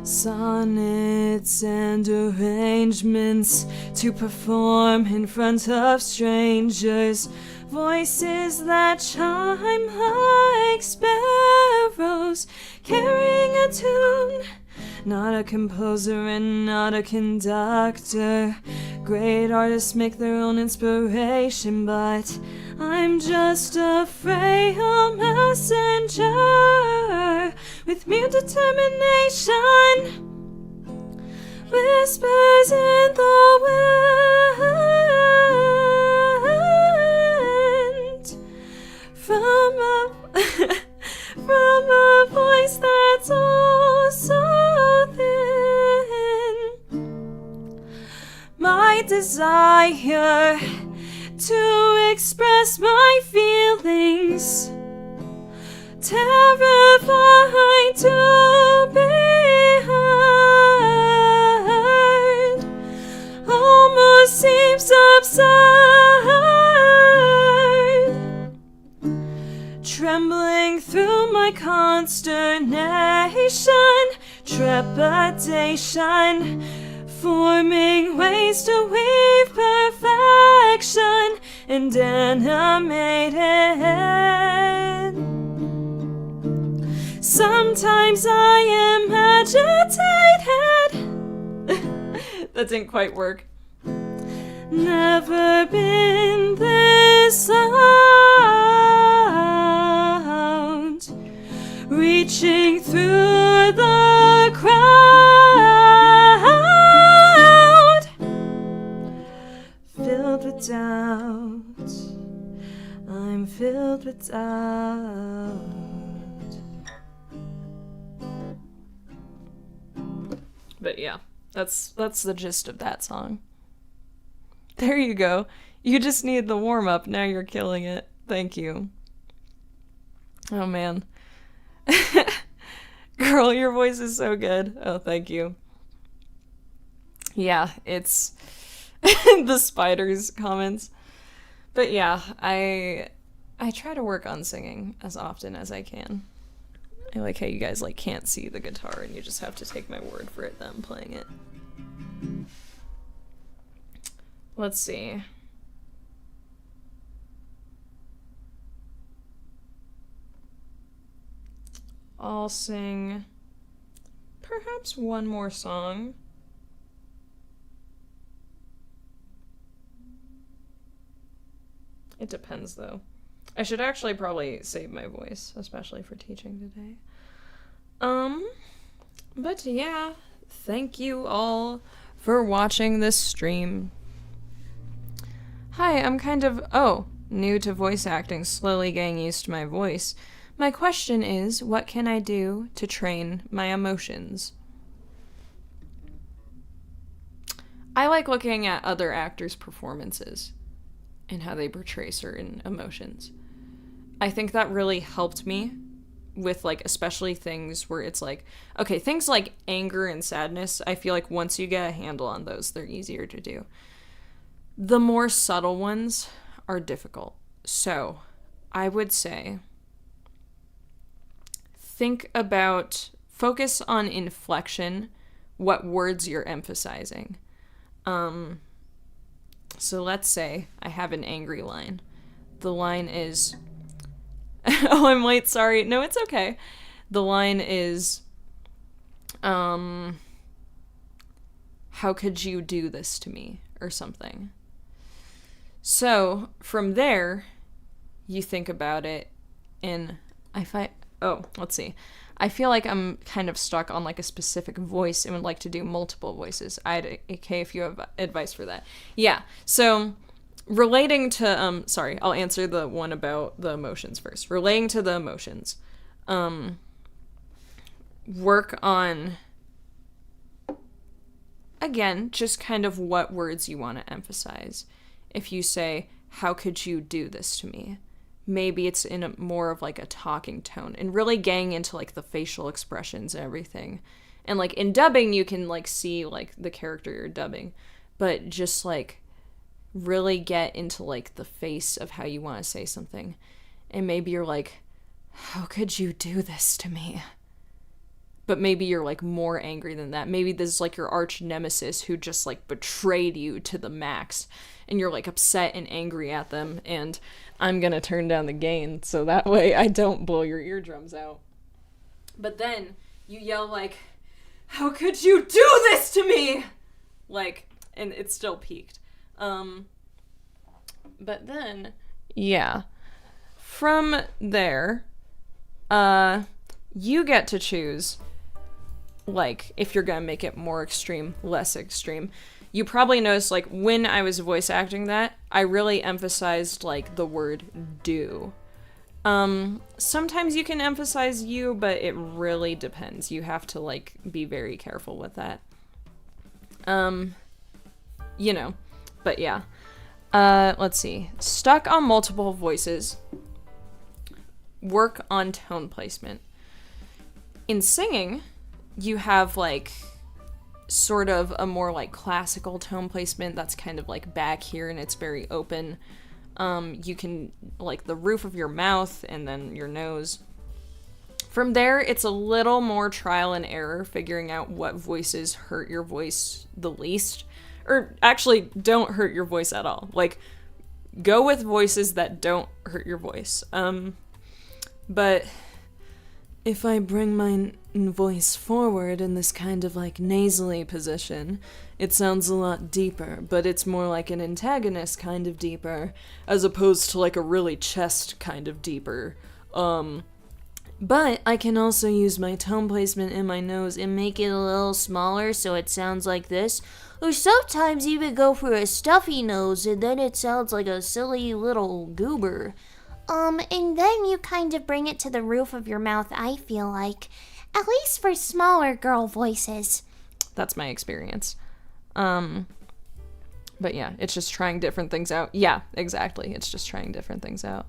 Sonnets and arrangements to perform in front of strangers, voices that chime like sparrows carrying a tune. Not a composer and not a conductor. Great artists make their own inspiration, but I'm just a frail messenger with mere determination. Whispers in the wind from a voice that's oh so thin. My desire to express my feelings, terrified to be heard, almost seems absurd, trembling through my consternation, trepidation, forming ways to weave perfection and animated. Sometimes I am agitated. That didn't quite work. Never been this loud, reaching through the crowd, filled with doubt. I'm filled with doubt. But yeah, that's the gist of that song. There you go. You just need the warm-up. Now you're killing it. Thank you. Oh, man. Girl, your voice is so good. Oh, thank you. Yeah, it's the spiders comments. But yeah, I try to work on singing as often as I can. I like how you guys can't see the guitar and you just have to take my word for it that I'm playing it. Let's see. I'll sing perhaps one more song. It depends, though. I should actually probably save my voice, especially for teaching today. But yeah, thank you all for watching this stream. Hi, I'm kind of, new to voice acting, slowly getting used to my voice. My question is, what can I do to train my emotions? I like looking at other actors' performances and how they portray certain emotions. I think that really helped me with, like, especially things where it's like, okay, things like anger and sadness, I feel like once you get a handle on those, they're easier to do. The more subtle ones are difficult. So I would say focus on inflection, what words you're emphasizing. So let's say I have an angry line. The line is, oh, I'm late, sorry. No, it's okay. The line is, how could you do this to me? Or something. So from there, you think about it in, let's see. I feel like I'm kind of stuck on like a specific voice and would like to do multiple voices. I'd okay if you have advice for that. Yeah. So relating to sorry, I'll answer the one about the emotions first. Relating to the emotions. Work on, again, just kind of what words you want to emphasize. If you say, how could you do this to me? Maybe it's in a more of like a talking tone and really getting into like the facial expressions and everything. And like in dubbing, you can like see like the character you're dubbing, but just like really get into like the face of how you want to say something. And maybe you're like, how could you do this to me? But maybe you're like more angry than that. Maybe this is like your arch nemesis who just like betrayed you to the max and you're like upset and angry at them, and I'm gonna turn down the gain so that way I don't blow your eardrums out. But then you yell like, how could you do this to me? Like, and it's still peaked. But then, yeah. From there, you get to choose, like, if you're gonna make it more extreme, less extreme. You probably noticed, like, when I was voice acting that, I really emphasized, like, the word do. Sometimes you can emphasize you, but it really depends. You have to, like, be very careful with that. You know, but yeah. Let's see. Stuck on multiple voices. Work on tone placement. In singing, you have, like, sort of a more, like, classical tone placement that's kind of, like, back here and it's very open. You can, like, the roof of your mouth and then your nose. From there, it's a little more trial and error, figuring out what voices hurt your voice the least. Or, actually, don't hurt your voice at all. Like, go with voices that don't hurt your voice. But if I bring my voice forward in this kind of like nasally position, it sounds a lot deeper, but it's more like an antagonist kind of deeper, as opposed to like a really chest kind of deeper. But I can also use my tone placement in my nose and make it a little smaller so it sounds like this. Or sometimes even go for a stuffy nose and then it sounds like a silly little goober. And then you kind of bring it to the roof of your mouth, I feel like. At least for smaller girl voices. That's my experience. But yeah, it's just trying different things out. Yeah, exactly. It's just trying different things out.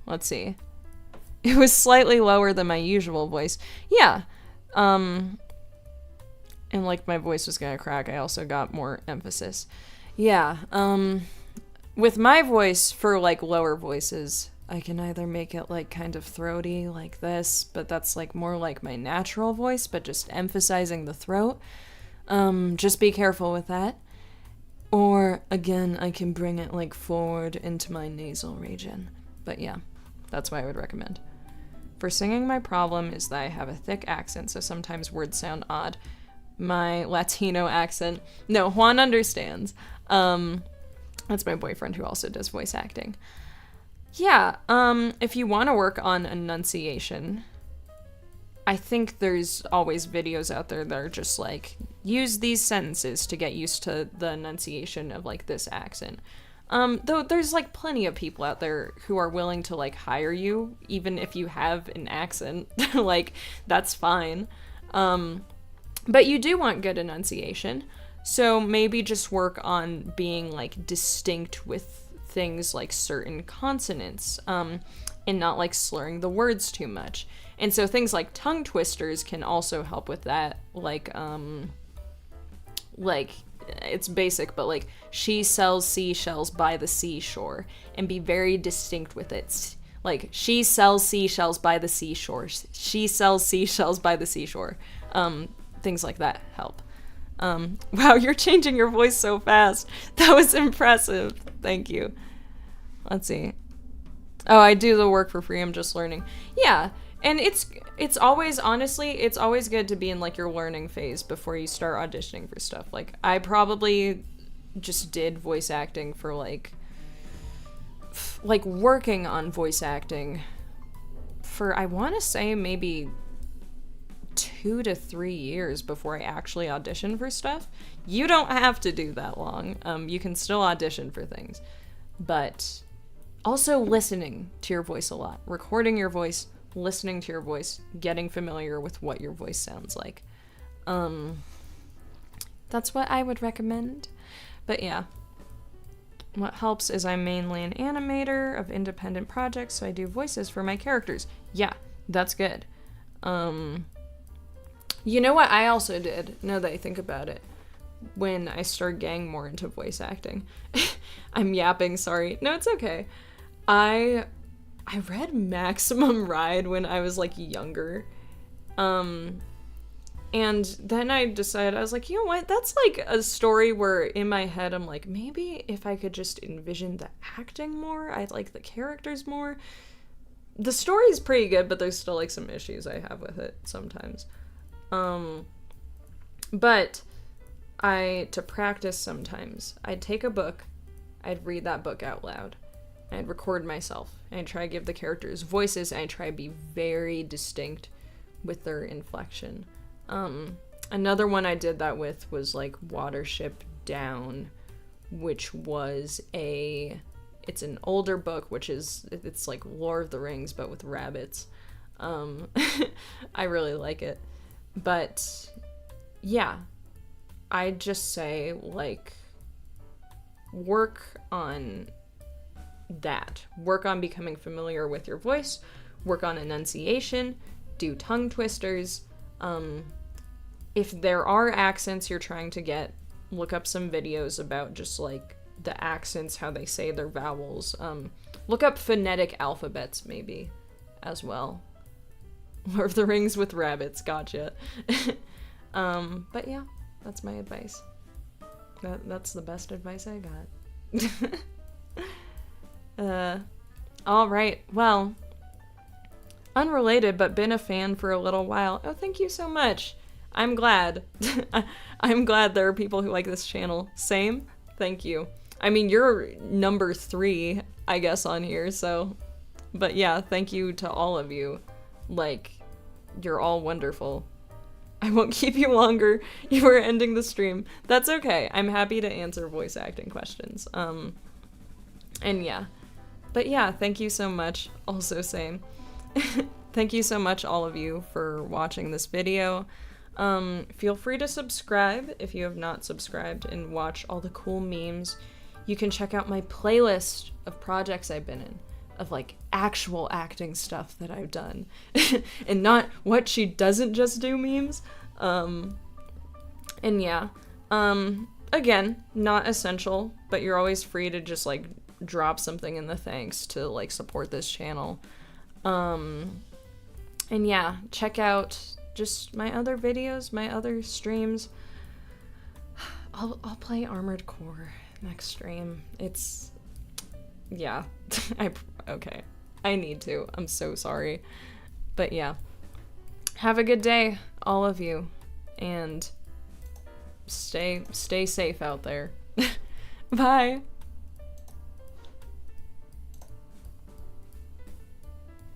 Let's see. It was slightly lower than my usual voice. Yeah. And like my voice was gonna crack, I also got more emphasis. Yeah, with my voice, for, like, lower voices, I can either make it, like, kind of throaty, like this, but that's, like, more like my natural voice, but just emphasizing the throat. Just be careful with that. Or, again, I can bring it, like, forward into my nasal region. But yeah, that's what I would recommend. For singing, my problem is that I have a thick accent, so sometimes words sound odd. My Latino accent... No, Juan understands. That's my boyfriend who also does voice acting. Yeah, if you want to work on enunciation, I think there's always videos out there that are just like, use these sentences to get used to the enunciation of like this accent. Though there's like plenty of people out there who are willing to like hire you, even if you have an accent, like that's fine. But you do want good enunciation. So maybe just work on being, like, distinct with things like certain consonants, and not like slurring the words too much. And so things like tongue twisters can also help with that. Like it's basic, but like, she sells seashells by the seashore, and be very distinct with it. Like, she sells seashells by the seashore. She sells seashells by the seashore. Things like that help. Wow, you're changing your voice so fast. That was impressive. Thank you. Let's see. Oh, I do the work for free. I'm just learning. Yeah. And it's always, honestly, it's always good to be in like your learning phase before you start auditioning for stuff. Like, I probably just did voice acting for like working on voice acting for, I want to say, maybe 2 to 3 years before I actually auditioned for stuff. You don't have to do that long. You can still audition for things, but also listening to your voice a lot, recording your voice, listening to your voice, getting familiar with what your voice sounds like. That's what I would recommend. But yeah, what helps is I'm mainly an animator of independent projects, so I do voices for my characters. Yeah, that's good. You know what I also did, now that I think about it, when I started getting more into voice acting? I'm yapping, sorry. No, it's okay. I read Maximum Ride when I was like younger. And then I decided, I was like, you know what? That's like a story where in my head I'm like, maybe if I could just envision the acting more, I'd like the characters more. The story's pretty good, but there's still like some issues I have with it sometimes. But to practice sometimes, I'd take a book, I'd read that book out loud, I'd record myself, and I'd try to give the characters voices, and I'd try to be very distinct with their inflection. Another one I did that with was like Watership Down, which was it's an older book, it's like Lord of the Rings, but with rabbits. I really like it. But yeah, I'd just say, like, work on that. Work on becoming familiar with your voice, work on enunciation, do tongue twisters. If there are accents you're trying to get, look up some videos about just like the accents, how they say their vowels. Look up phonetic alphabets maybe as well. Lord of the Rings with rabbits, gotcha. But yeah, that's my advice. That's the best advice I got. All right, well, unrelated, but been a fan for a little while. Oh, thank you so much. I'm glad. I'm glad there are people who like this channel. Same. Thank you. I mean, you're number 3, I guess, on here, so. But yeah, thank you to all of you. Like, you're all wonderful. I won't keep you longer. You are ending the stream. That's okay. I'm happy to answer voice acting questions. And yeah. But yeah, thank you so much. Also same. Thank you so much, all of you, for watching this video. Feel free to subscribe if you have not subscribed and watch all the cool memes. You can check out my playlist of projects I've been in, of like actual acting stuff that I've done and not what she doesn't just do memes. And yeah, again, not essential, but you're always free to just like drop something in the thanks to like support this channel. And yeah, check out just my other videos, my other streams. I'll play Armored Core next stream. It's, yeah, okay. I need to. I'm so sorry. But yeah. Have a good day, all of you. And stay safe out there. Bye.